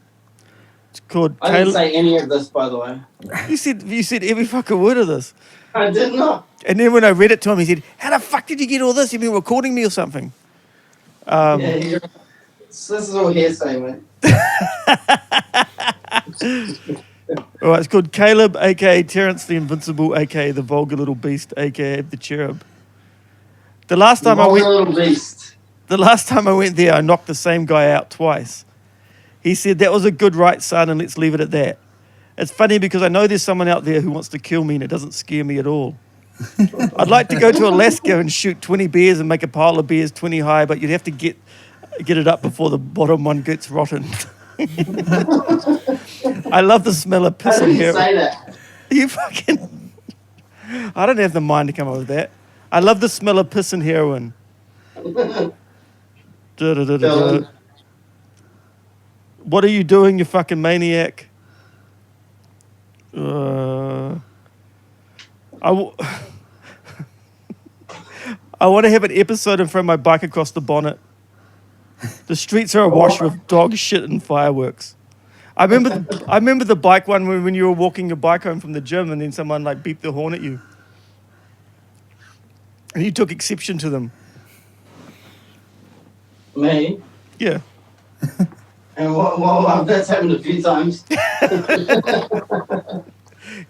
It's called I didn't Caleb. say any of this, by the way. You said every fucking word of this. I did not. And then when I read it to him, he said, "How the fuck did you get all this? You've been recording me or something?" Yeah, this is all hearsay, mate. All right, it's called Caleb, aka Terrence the Invincible, aka the Vulgar Little Beast, aka the Cherub. The last time I Vulgar went, little beast. the last time I went there, I knocked the same guy out twice. He said that was a good right, son, and let's leave it at that. It's funny because I know there's someone out there who wants to kill me, and it doesn't scare me at all. I'd like to go to Alaska and shoot 20 bears and make a pile of bears 20 high, but you'd have to get it up before the bottom one gets rotten. I love the smell of piss How and did you hair. say that? You fucking... I don't have the mind to come up with that. I love the smell of piss and heroin. Da-da-da-da-da. What are you doing, you fucking maniac? I want to have an episode and throw my bike across the bonnet. The streets are awash with dog shit and fireworks. I remember the bike one when you were walking your bike home from the gym and then someone like beeped the horn at you. And you took exception to them. Me? Yeah. And well, that's happened a few times.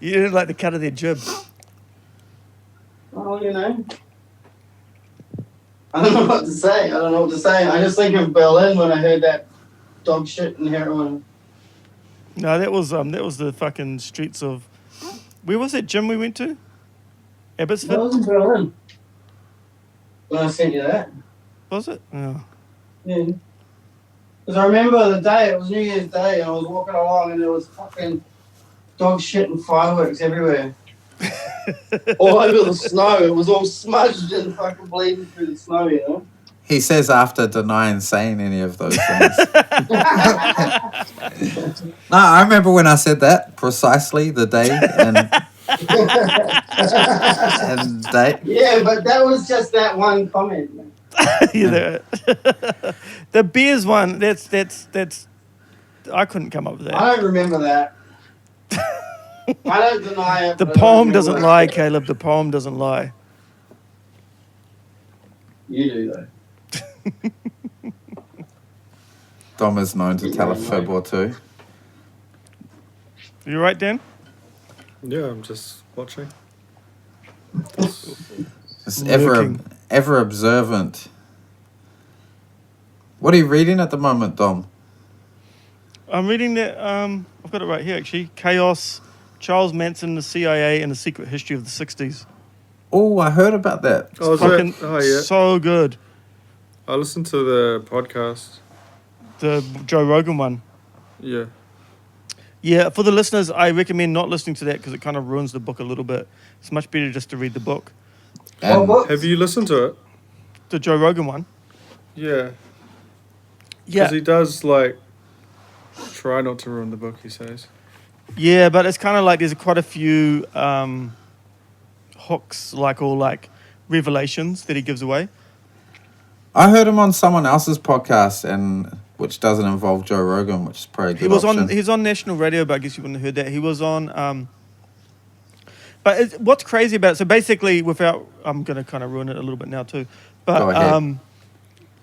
You didn't like the cut of their jib. Oh, you know. I don't know what to say. I just think of Berlin when I heard that dog shit and heroin. No, that was the fucking streets of... Where was that gym we went to? Abbotsford? That was in Berlin. When I sent you that. Was it? Oh. Yeah. Because I remember the day, it was New Year's Day, and I was walking along and there was fucking dog shit and fireworks everywhere. All over the snow. It was all smudged and fucking bleeding through the snow, you know? He says after denying saying any of those things. No, I remember when I said that precisely the day and date. Yeah, but that was just that one comment, man. Yeah, the beers one, that's I couldn't come up with that. I don't remember that. I don't deny it. The but I don't poem remember doesn't that. lie, Caleb. The poem doesn't lie. You do, though. Dom is known to tell a fib or two. You right, Dan? Yeah, I'm just watching. It's Lurking. ever observant. What are you reading at the moment, Dom? I'm reading that. I've got it right here, actually. Chaos, Charles Manson, the CIA, and the Secret History of the 60s. Oh, I heard about that. Oh, is Fucking it? Oh, yeah. so good. I listened to the podcast. The Joe Rogan one. Yeah. Yeah, for the listeners, I recommend not listening to that because it kind of ruins the book a little bit. It's much better just to read the book. And Have you listened to it? The Joe Rogan one. Yeah. Yeah. Because he does, like, try not to ruin the book, he says. Yeah, but it's kind of like there's quite a few hooks, like revelations that he gives away. I heard him on someone else's podcast, and which doesn't involve Joe Rogan, which is probably a good option. He was on national radio, but I guess you wouldn't have heard that. He was on. But what's crazy about it? So basically, I'm going to kind of ruin it a little bit now too. But Go ahead.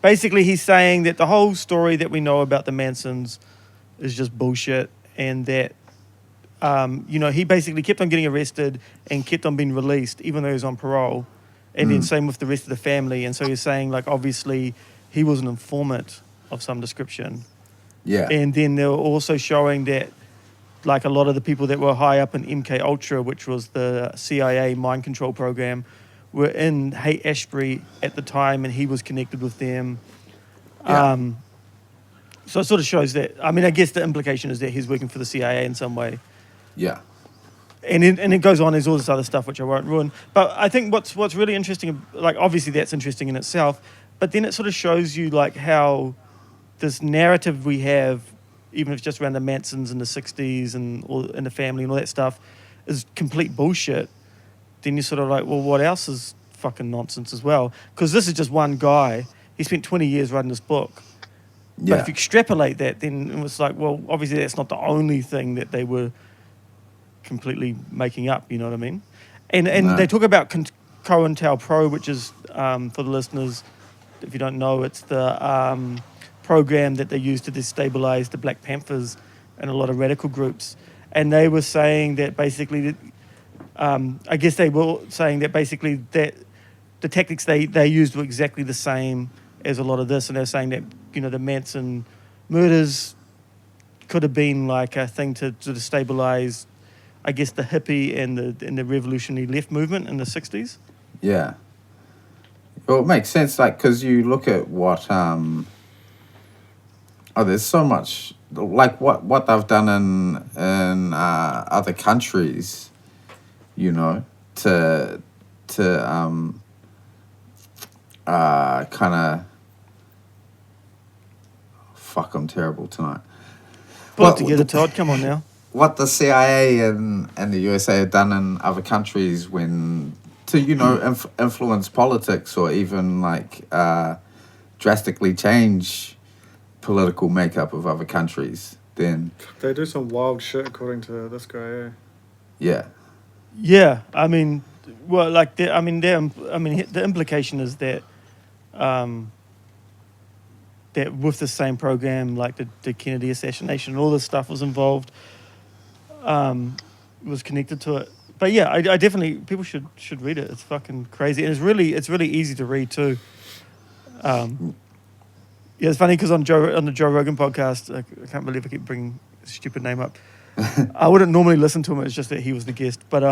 basically, he's saying that the whole story that we know about the Mansons is just bullshit, and that he basically kept on getting arrested and kept on being released, even though he was on parole. And then same with the rest of the family. And so he's saying, like, obviously, he was an informant of some description. Yeah. And then they were also showing that, like, a lot of the people that were high up in MK Ultra, which was the CIA mind control program, were in Haight-Ashbury at the time, and he was connected with them. Yeah. So it sort of shows that. I mean, I guess the implication is that he's working for the CIA in some way. Yeah. And it goes on. There's all this other stuff which I won't ruin. But I think what's really interesting, like, obviously that's interesting in itself, but then it sort of shows you, like, how this narrative we have, even if it's just around the Mansons in the 60s and the family and all that stuff, is complete bullshit. Then you're sort of like, well, what else is fucking nonsense as well? Because this is just one guy. He spent 20 years writing this book. Yeah. But if you extrapolate that, then it was like, well, obviously that's not the only thing that they were completely making up, you know what I mean? And No. they talk about COINTELPRO, which is, for the listeners, if you don't know, it's the program that they used to destabilize the Black Panthers and a lot of radical groups. And they were saying that basically, I guess they were saying that basically that the tactics they used were exactly the same as a lot of this. And they're saying that, the Manson murders could have been like a thing to destabilize, I guess, the hippie and the revolutionary left movement in the 60s. Yeah. Well, it makes sense, like, because you look at what, there's so much, like, what they've done in other countries, to kind of, fuck, I'm terrible tonight. Put it together, Todd, come on now. What the CIA and the USA have done in other countries to influence politics or even like drastically change political makeup of other countries, then They do some wild shit according to this guy. Yeah. yeah. Yeah, I mean, well, like the implication is that that with the same program, like the Kennedy assassination, all this stuff was involved, was connected to it. But yeah, I definitely, people should read it. It's fucking crazy, and it's really easy to read too. Yeah, it's funny because on the Joe Rogan podcast, I can't believe I keep bringing his stupid name up. I wouldn't normally listen to him. It's just that he was the guest, but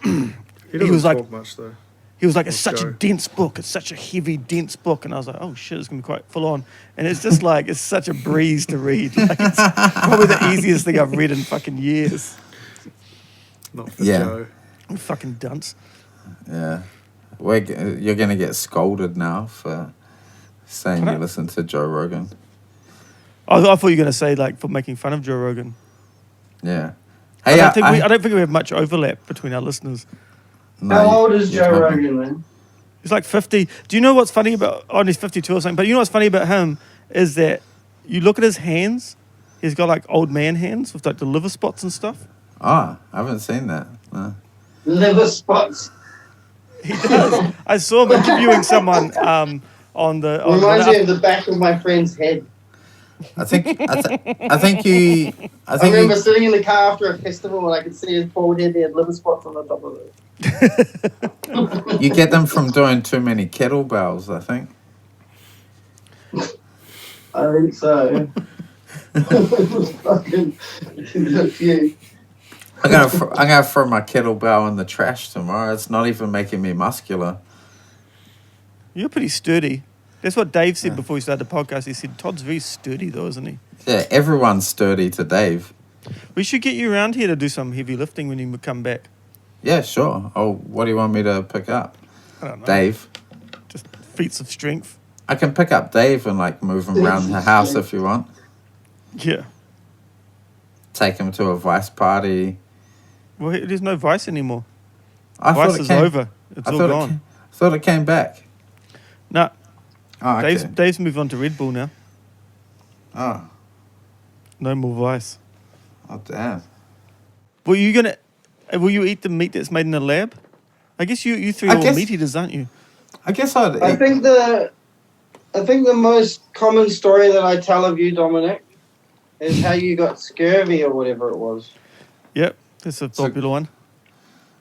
He doesn't was like- talk much though. he was like, it's such a Joe. dense book. It's such a heavy, dense book. And I was like, oh shit, it's going to be quite full on. And it's just like, it's such a breeze to read. Like, it's probably the easiest thing I've read in fucking years. Not for Yeah. Joe. You fucking dunce. Yeah. You're going to get scolded now for saying you listen to Joe Rogan. I thought you were going to say, like, for making fun of Joe Rogan. Yeah. I Hey, don't think we have much overlap between our listeners. no, How old is you Joe haven't. Rogan, man? He's like 50. Do you know what's funny about... Oh, he's 52 or something. But you know what's funny about him is that you look at his hands, he's got, like, old man hands with, like, the liver spots and stuff. Oh, I haven't seen that. No. Liver spots. He does. I saw him interviewing someone on the... On Reminds one me of the back of my friend's head. I think you. I remember sitting in the car after a festival and I could see his bald head. He had liver spots on the top of it. You get them from doing too many kettlebells, I think. I think so. Fucking a few. I'm gonna throw my kettlebell in the trash tomorrow. It's not even making me muscular. You're pretty sturdy. That's what Dave said before he started the podcast. He said, Todd's very sturdy though, isn't he? Yeah, everyone's sturdy to Dave. We should get you around here to do some heavy lifting when you come back. Yeah, sure. Oh, what do you want me to pick up? I don't know. Dave. Just feats of strength. I can pick up Dave and like move him around the house if you want. Yeah. Take him to a Vice party. Well, there's no Vice anymore. I Vice thought is it came. over. It's all I gone. thought it came back. No, Oh, okay. Dave's moved on to Red Bull now. Oh, No more Vice. oh, damn. Will you eat the meat that's made in the lab? I guess you three I are all guess- meat eaters, aren't you? I guess I'd. I think the most common story that I tell of you, Dominic, is how you got scurvy or whatever it was. Yep, that's a popular one.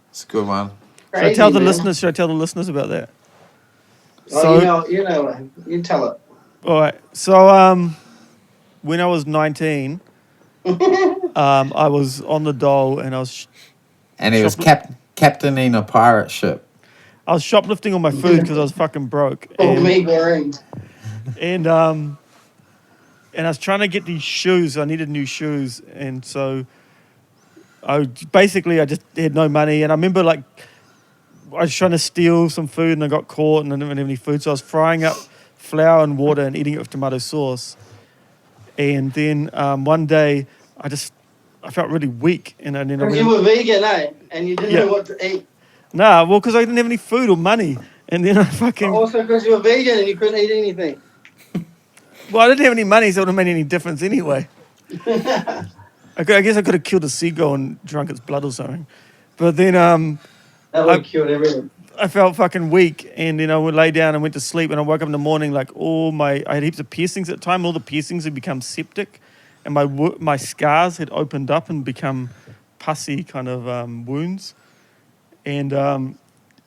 It's a good one. Should I tell the man. listeners? Should I tell the listeners about that? Oh, you know, you tell it. All right. So, when I was 19, I was on the dole and I was And he was captaining a pirate ship. shoplifting on my food because I was fucking broke. Oh, me boring. And I was trying to get these shoes. I needed new shoes, and so I just had no money. And I remember like I was trying to steal some food, and I got caught, and I didn't have any food. So I was frying up flour and water and eating it with tomato sauce. And then one day I felt really weak, and then I Because went, you were vegan, eh? And you didn't Yeah. know what to eat. nah, well, because I didn't have any food or money. And then I fucking Also because you were vegan and you couldn't eat anything. Well, I didn't have any money, so it wouldn't have made any difference anyway. I guess I could have killed a seagull and drunk its blood or something. But then That would have killed everything. I felt fucking weak, and then I would lay down and went to sleep, and I woke up in the morning like I had heaps of piercings at the time. All the piercings had become septic, and my scars had opened up and become pussy kind of wounds. And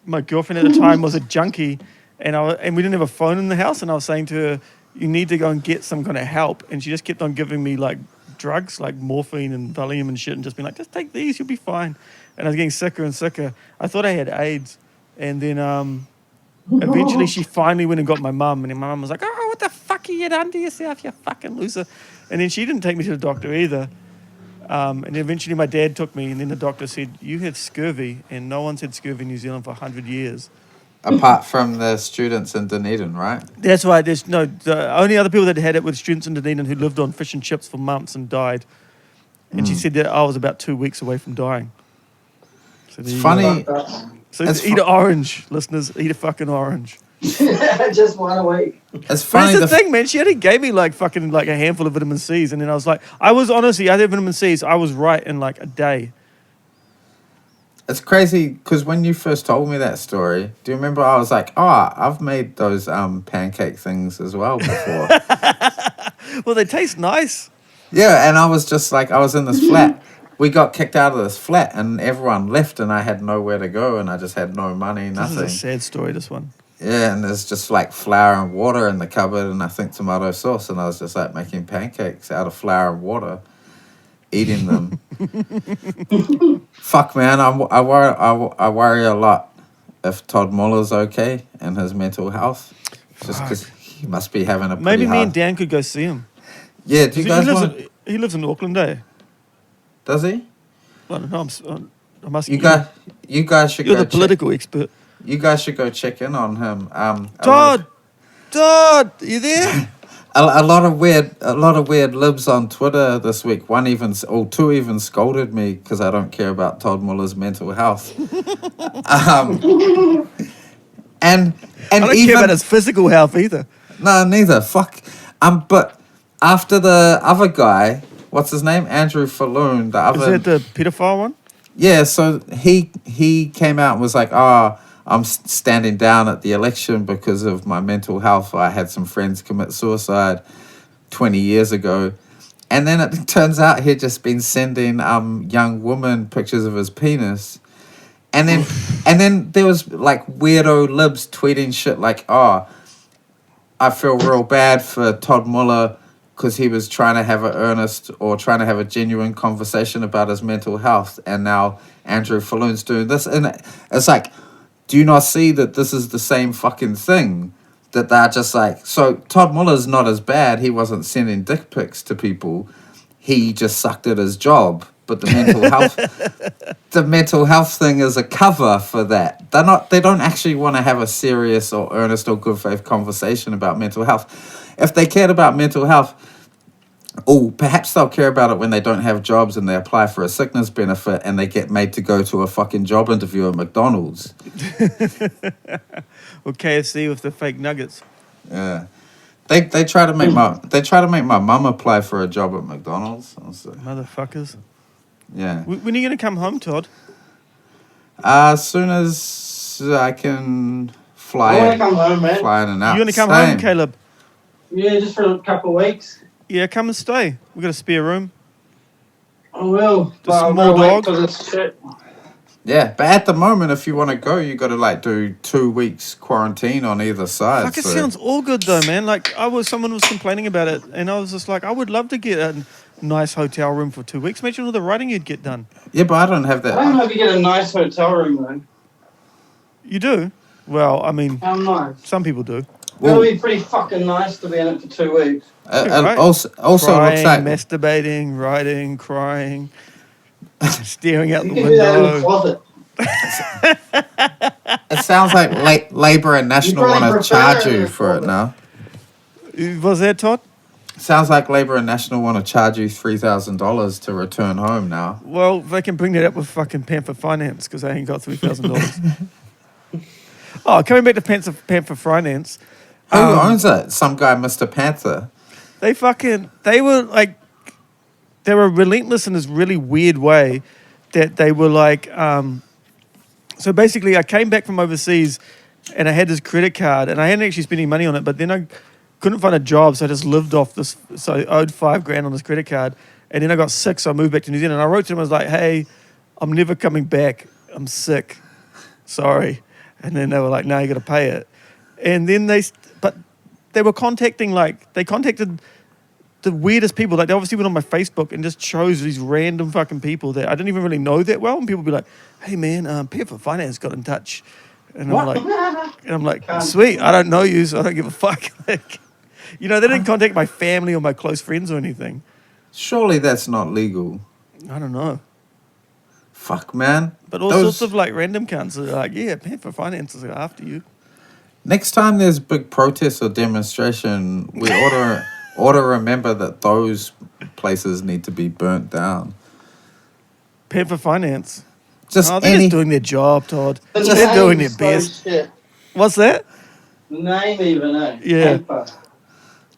my girlfriend at the time was a junkie, and we didn't have a phone in the house, and I was saying to her, "You need to go and get some kind of help," and she just kept on giving me like drugs, like morphine and Valium and shit, and just being like, "Just take these, you'll be fine." And I was getting sicker and sicker. I thought I had AIDS. And then eventually she finally went and got my mum. And then my mum was like, "Oh, what the fuck are you done to yourself, you fucking loser?" And then she didn't take me to the doctor either. And then eventually my dad took me. And then the doctor said, "You had scurvy." And no one's had scurvy in New Zealand for 100 years. Apart from the students in Dunedin, right? That's why the only other people that had it were students in Dunedin who lived on fish and chips for months and died. And she said that I was about 2 weeks away from dying. So It's funny. So eat an orange, listeners. Eat a fucking orange. Just one a week. It's But funny. that's the thing, man. She only gave me like a handful of vitamin C's, and then I was like, I had vitamin C's. I was right in like a day. It's crazy because when you first told me that story, do you remember I was like, "Oh, I've made those pancake things as well before." Well, they taste nice. Yeah, and I was just like, I was in this flat. We got kicked out of this flat, and everyone left, and I had nowhere to go, and I just had no money, nothing. This is a sad story, this one. Yeah, and there's just like flour and water in the cupboard, and I think tomato sauce, and I was just like making pancakes out of flour and water, eating them. Fuck, man, I worry a lot if Todd Muller's okay and his mental health, just because he must be having a pretty Maybe me hard... and Dan could go see him. Yeah, do you guys want... He lives in Auckland, eh? Does he? I don't know. I'm asking You guys should You're go the political expert. You guys should go check in on him. Todd, you there? A lot of weird libs on Twitter this week. Two even scolded me because I don't care about Todd Muller's mental health. And I don't care about his physical health either. No, neither. Fuck. But after the other guy, what's his name? Andrew Falloon. Is that the pedophile one? Yeah. So he came out and was like, "Oh, I'm standing down at the election because of my mental health. I had some friends commit suicide 20 years ago." And then it turns out he'd just been sending young women pictures of his penis. And then there was like weirdo libs tweeting shit like, "Oh, I feel real bad for Todd Muller because he was trying to have trying to have a genuine conversation about his mental health. And now Andrew Falloon's doing this." And it's like, do you not see that this is the same fucking thing? That they're just like, so Todd Muller's not as bad. He wasn't sending dick pics to people. He just sucked at his job. But the mental health thing is a cover for that. They don't actually want to have a serious or earnest or good faith conversation about mental health. If they cared about mental health, perhaps they'll care about it when they don't have jobs and they apply for a sickness benefit and they get made to go to a fucking job interview at McDonald's. Or KFC with the fake nuggets. Yeah. They try to make my mum apply for a job at McDonald's. Motherfuckers. Yeah. When are you going to come home, Todd? As soon as I can fly. I want to come home, man. Fly in and out. You going to come home, Caleb? Yeah, just for a couple of weeks. Yeah, come and stay. We've got a spare room. I will. The small dog. It's shit. Yeah, but at the moment, if you want to go, you got to like do 2 weeks quarantine on either side. Fuck, it sounds all good though, man. Like someone was complaining about it, and I was just like, I would love to get a nice hotel room for 2 weeks. Imagine all the writing you'd get done. Yeah, but I don't have that. I don't know if you get a nice hotel room though. You do? Well, I mean, How nice. some people do. Well, It'll be pretty fucking nice to be in it for 2 weeks. Right. Also Crying, looks like masturbating, writing, crying, staring out You the can do that in the window. closet. it sounds like Labour and National probably want to prefer charge you it. for it now. Was that Todd? Sounds like Labour and National want to charge you $3,000 to return home now. Well, they can bring that up with fucking Panther Finance because they ain't got $3,000. Oh, coming back to Panther Finance. Who owns it? Some guy, Mr. Panther. They were relentless in this really weird way that they were like, So basically, I came back from overseas, and I had this credit card, and I hadn't actually spent any money on it. But then I couldn't find a job, so I just lived off this. So I owed $5,000 on this credit card, and then I got sick, so I moved back to New Zealand. And I wrote to them, I was like, "Hey, I'm never coming back. I'm sick. Sorry." And then they were like, "No, you got to pay it." And then but they were they contacted the weirdest people. Like they obviously went on my Facebook and just chose these random fucking people that I didn't even really know that well. And people would be like, "Hey man, Pet for Finance got in touch," and I'm like, "Sweet, I don't know you, so I don't give a fuck." Like, they didn't contact my family or my close friends or anything. Surely that's not legal. I don't know. Fuck, man. But all sorts of like random cunts are like, "Yeah, Pet for Finance is after you." Next time there's big protest or demonstration, we ought to remember that those places need to be burnt down. Pet for Finance. Just They're just doing their job, Todd. The They're doing their name's so best. shit. What's that? The name even, eh? Yeah. Paper.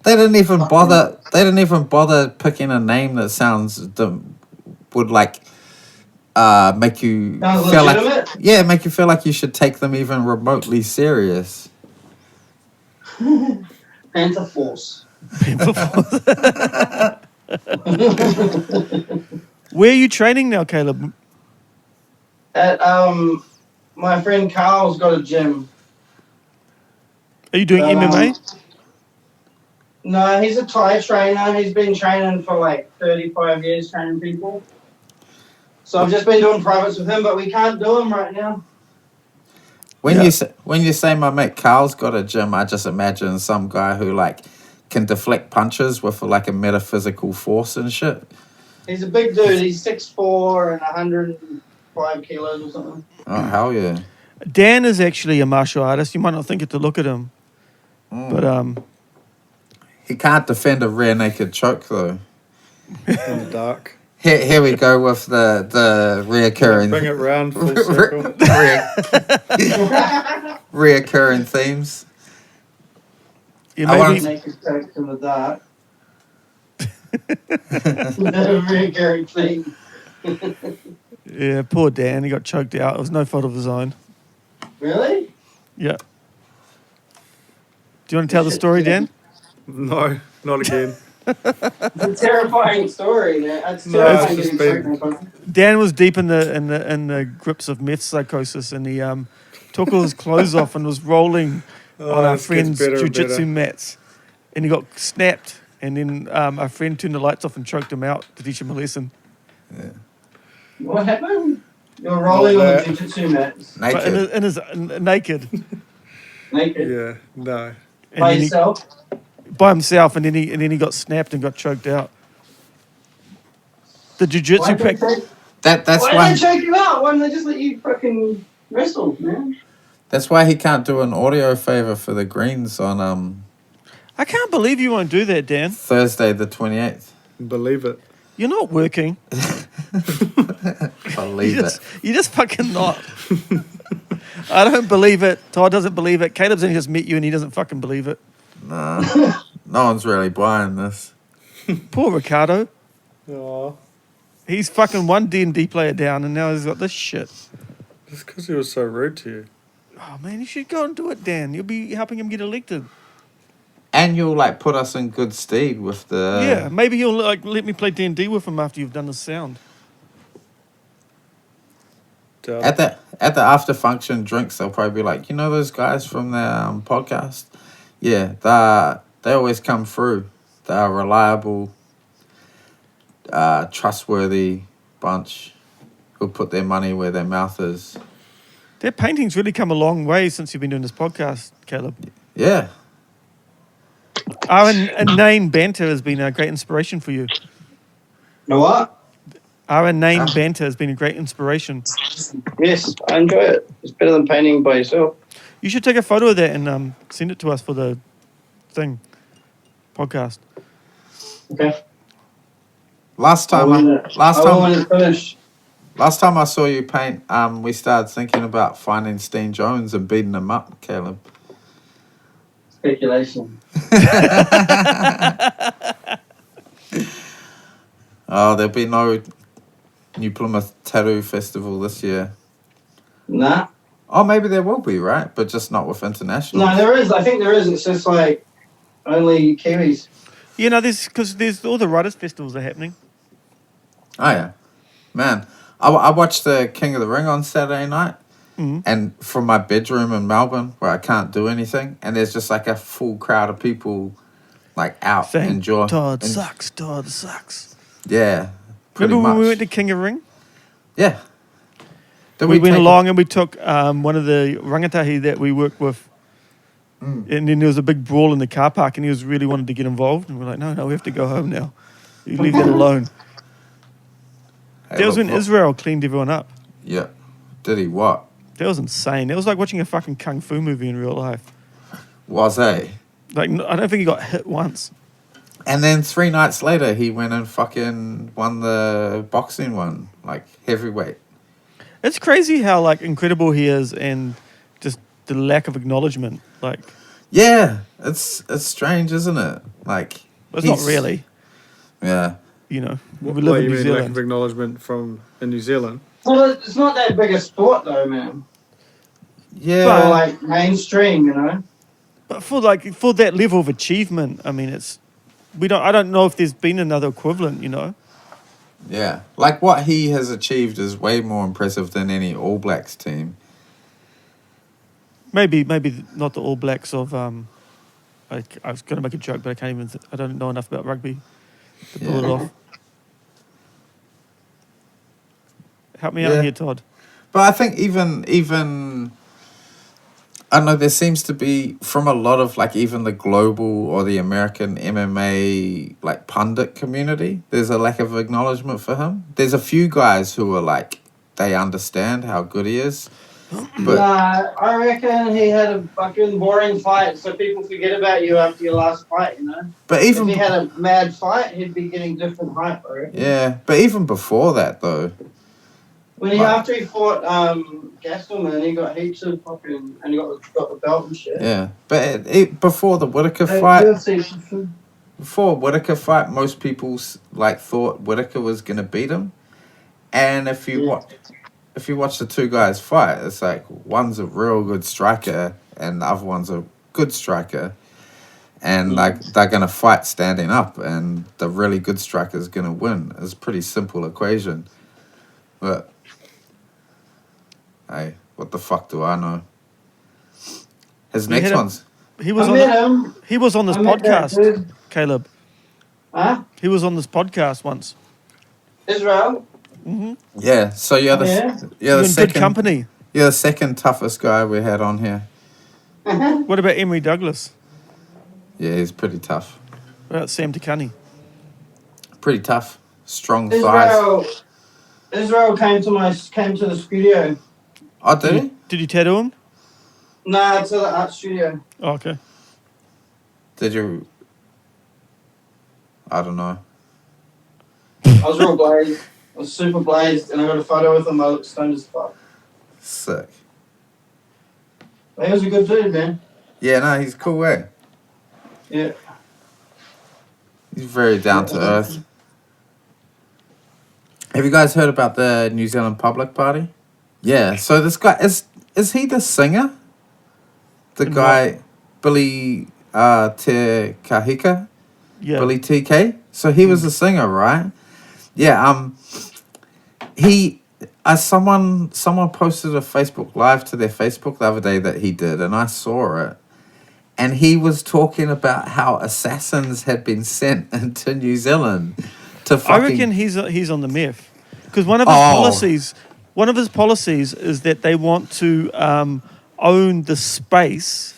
They didn't even bother. They didn't even bother picking a name that would like make you Sounds feel legitimate? make you feel like you should take them even remotely serious. Panther Force. Where are you training now, Caleb? At my friend Carl's got a gym. Are you doing MMA? No, he's a Thai trainer. He's been training for like 35 years, training people. So I've just been doing privates with him, but we can't do them right now. When you say my mate Carl's got a gym, I just imagine some guy who like can deflect punches with like a metaphysical force and shit. He's a big dude. He's 6'4" and 105 kilos or something. Oh hell yeah! Dan is actually a martial artist. You might not think it to look at him, but he can't defend a rear naked choke though. In the dark. Here we go with the reoccurring. Bring it round full circle. Reoccurring themes. yeah, I maybe Naked chokes in the dark. No recurring thing. yeah, poor Dan. He got choked out. It was no fault of his own. Really? Yeah. Do you want to tell the story, Dan? No, not again. It's a terrifying story, man. It's No, terrifying it's just getting been- choked on. Dan was deep in the grips of meth psychosis, and he took all his clothes off and was rolling on our this gets friend's better and jiu-jitsu better. mats, and he got snapped. And then our friend turned the lights off and choked him out to teach him a lesson. What happened? You're rolling on the that. jiu-jitsu mats. But Naked. in his naked. Naked. Yeah, no. And By then yourself? by himself, and then he got snapped and got choked out. The jiu-jitsu Why did they practice. choke- That's why why did they choke you out? Why didn't they just let you fucking wrestle, man? that's why he can't do an audio favor for the Greens on I can't believe you won't do that, Dan. Thursday the 28th. Believe it. You're not working. Believe it. You're just fucking not. I don't believe it. Todd doesn't believe it. Caleb's only just met you and he doesn't fucking believe it. Nah, no one's really buying this. Poor Ricardo. Oh, He's fucking one D&D player down and now he's got this shit. just because he was so rude to you. Oh, man, you should go and do it, Dan. You'll be helping him get elected. And you'll like put us in good stead with the Yeah, maybe he'll like let me play D&D with him after you've done the sound. Doubt At the after function drinks, they'll probably be like, you know those guys from the podcast? Yeah, they always come through. They're a reliable, trustworthy bunch who'll put their money where their mouth is. Their painting's really come a long way since you've been doing this podcast, Caleb. Yeah. Our inane banter has been a great inspiration for you. Know what? Our inane banter has been a great inspiration. Yes, I enjoy it. It's better than painting by yourself. You should take a photo of that and send it to us for the thing, podcast. Okay. Last time when it's finished. last time I saw you paint, we started thinking about finding Steen Jones and beating him up, Caleb. Speculation. Oh, there'll be no New Plymouth Tattoo Festival this year. Nah. Oh, maybe there will be, right? But just not with international. No, there is. I think there is. It's just like only Kiwis. You know, there's all the writers' festivals are happening. Oh yeah, man. I watched the King of the Ring on Saturday night, and from my bedroom in Melbourne where I can't do anything, and there's just like a full crowd of people, like out Saying, enjoy. Todd sucks. Todd sucks. Yeah, pretty Remember when much. we went to King of Ring? Yeah. Did We went take along and we took one of the rangatahi that we work with. And then there was a big brawl in the car park and he was really wanted to get involved. And we're like, no, we have to go home now. You leave that alone. Hey, That was look, when Israel cleaned everyone up. Yeah. Did he what? That was insane. That was like watching a fucking kung fu movie in real life. Was he? Like, I don't think he got hit once. And then 3 nights later, he went and fucking won the boxing one, like heavyweight. It's crazy how, like, incredible he is and just the lack of acknowledgement. Like, Yeah, it's strange, isn't it? Like, it's not he's- really, Yeah. you know. What, We live in you New mean lack of Zealand. acknowledgement from in New Zealand? Well, it's not that big a sport though, man. Yeah. Or like mainstream, you know. But for that level of achievement, I mean, I don't know if there's been another equivalent, you know. Yeah. Like, what he has achieved is way more impressive than any All Blacks team. Maybe not the All Blacks of I was going to make a joke, but I can't even. I don't know enough about rugby to pull it Yeah. off. Help me out Yeah. here, Todd. But I think even I don't know, there seems to be, from a lot of, like, even the global or the American MMA, like, pundit community, there's a lack of acknowledgement for him. There's a few guys who are like, they understand how good he is. But Nah, I reckon he had a fucking boring fight, so people forget about you after your last fight, you know. but If even he had a mad fight, he'd be getting different hype, I reckon. yeah, but even before that though, When he Right. after he fought Gastelman, he got heaps of fucking and he got the belt and shit. yeah. But before the Whitaker Hey, fight, UFC. before Whitaker fight, most people like thought Whitaker was gonna beat him. And if you watch the two guys fight, it's like one's a real good striker and the other one's a good striker. And like they're gonna fight standing up and the really good striker is gonna win. It's a pretty simple equation. But hey, what the fuck do I know? His We next had a- one's He was I on. met him. He was on this I met that podcast, dude. Caleb. Huh? He was on this podcast once. Israel? yeah. So you're the Yeah. you're You're the in good second company. you're the second toughest guy we had on here. What about Emery Douglas? Yeah, he's pretty tough. What about Sam Takani? Pretty tough. Strong thighs. Israel came to the studio. Oh, did he? Did you tattoo him? Nah, to the art studio. Oh, okay. Did you? I don't know. I was real blazed. I was super blazed, and I got a photo with him. I looked stoned as fuck. Sick. He was a good dude, man. Yeah, no, he's cool, eh? Yeah. He's very down to earth. Have you guys heard about the New Zealand Public Party? Yeah, so this guy, is he the singer? The In guy, Billy Te Kahika? Yeah. Billy TK? So he was the singer, right? Yeah, someone posted a Facebook Live to their Facebook the other day that he did, and I saw it. And he was talking about how assassins had been sent into New Zealand to fucking... I reckon he's on the meth because one of his policies is that they want to own the space,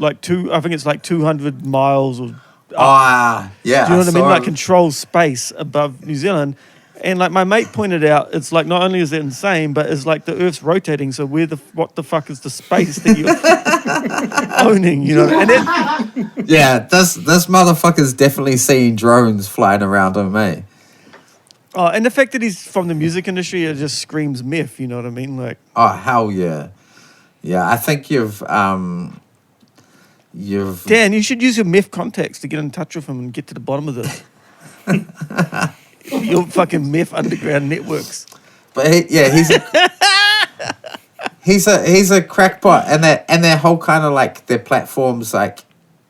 I think it's like 200 miles or. yeah. Do you know what I mean? saw Like it. control space above New Zealand. And like my mate pointed out, it's like not only is it insane, but it's like the Earth's rotating. So what the fuck is the space that you're owning? You know, and it, Yeah, this motherfucker's definitely seen drones flying around him, eh? oh, and the fact that he's from the music industry, it just screams myth. You know what I mean? Like, Oh, hell yeah. Yeah, I think you've Dan, you should use your myth contacts to get in touch with him and get to the bottom of this. Your fucking myth underground networks. but he's a, he's a crackpot, and their whole kind of like their platforms like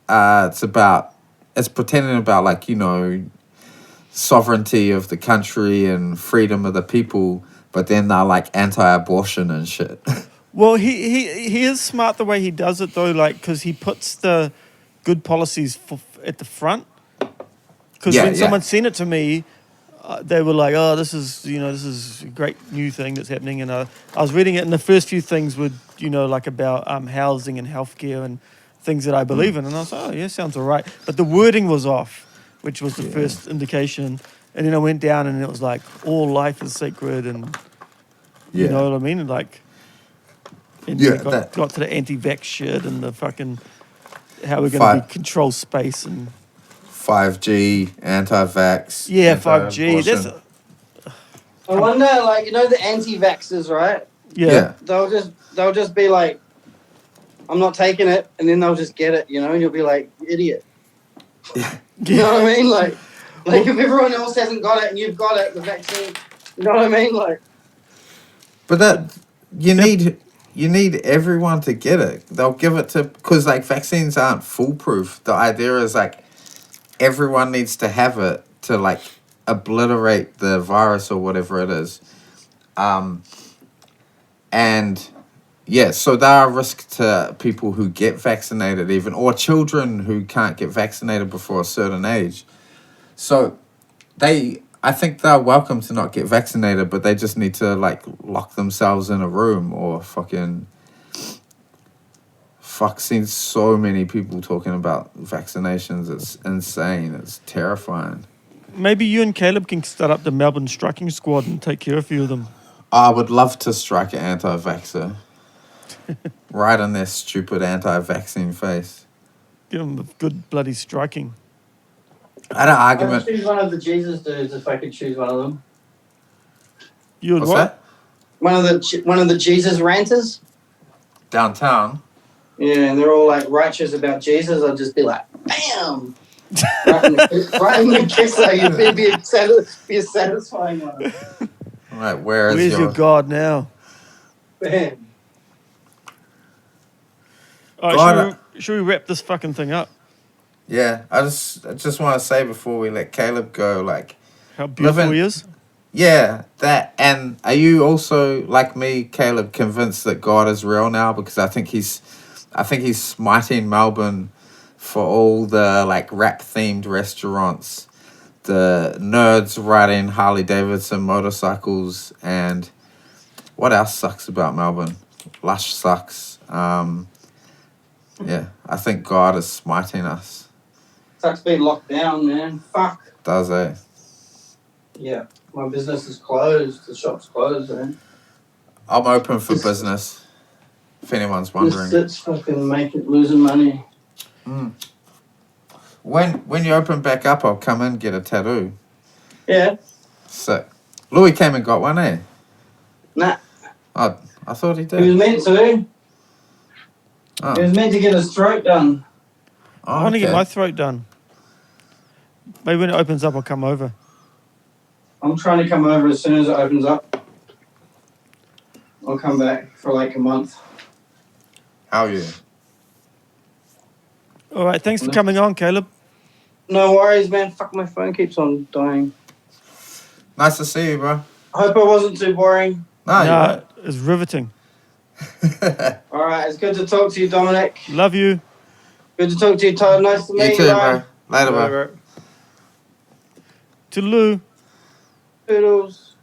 it's pretending about like sovereignty of the country and freedom of the people, but then they're like anti-abortion and shit. Well, he is smart the way he does it though, like because he puts the good policies at the front. Because when someone sent it to me, they were like, "Oh, this is a great new thing that's happening." And I was reading it, and the first few things were like about housing and healthcare and things that I believe in, and I was like, "Oh, yeah, sounds all right." But the wording was off, which was the first indication. And then I went down, and it was like, "All life is sacred," and you know what I mean, and like. And got to the anti-vax shit and the fucking how we're going to control space and 5G, anti-vax. Yeah, 5G. That's I wonder, like the anti-vaxxers, right? Yeah. They'll just be like, I'm not taking it, and then they'll just get it, and you'll be like, idiot. You know what I mean? Like if everyone else hasn't got it and you've got it, the vaccine. You know what I mean? Like. But that you need everyone to get it. They'll give it to because like vaccines aren't foolproof. The idea is like everyone needs to have it to like obliterate the virus or whatever it is. And yeah, so there are risks to people who get vaccinated even or children who can't get vaccinated before a certain age. So I think they're welcome to not get vaccinated, but they just need to like lock themselves in a room or fucking. Fuck, seen so many people talking about vaccinations. It's insane. It's terrifying. Maybe you and Caleb can start up the Melbourne striking squad and take care of a few of them. I would love to strike an anti-vaxxer. Right in their stupid anti-vaccine face. Give them a good bloody striking. I had an argument. I'd choose one of the Jesus dudes if I could choose one of them. You would What's what? that? One of the Jesus ranters. Downtown. Yeah, and they're all like righteous about Jesus. I'd just be like, bam, right in the kisser. You'd be a satisfying one. All right, where's your God now? Bam. All right, should we wrap this fucking thing up? Yeah, I just want to say before we let Caleb go, like how beautiful he is. Yeah, that. And are you also like me, Caleb, convinced that God is real now? Because I think he's smiting Melbourne for all the like rap themed restaurants, the nerds riding Harley Davidson motorcycles, and what else sucks about Melbourne? Lush sucks. Yeah, I think God is smiting us. Sucks being locked down, man. Fuck. Does it? Yeah, my business is closed. The shop's closed, man. I'm open for business. If anyone's wondering. It's fucking losing money. When you open back up, I'll come in and get a tattoo. Yeah. Sick. Louis came and got one, eh? Nah. Oh, I thought he did. He was meant to. Oh. He was meant to get his throat done. Oh, I want to get my throat done. Maybe when it opens up, I'll come over. I'm trying to come over as soon as it opens up. I'll come back for like a month. How are you? All right, thanks for coming on, Caleb. No worries, man. Fuck, my phone keeps on dying. Nice to see you, bro. I hope I wasn't too boring. No, it's riveting. All right, it's good to talk to you, Dominic. Love you. Good to talk to you, Todd. Nice to meet you. You too, bro. Later, bro. Toodaloo. Toodles.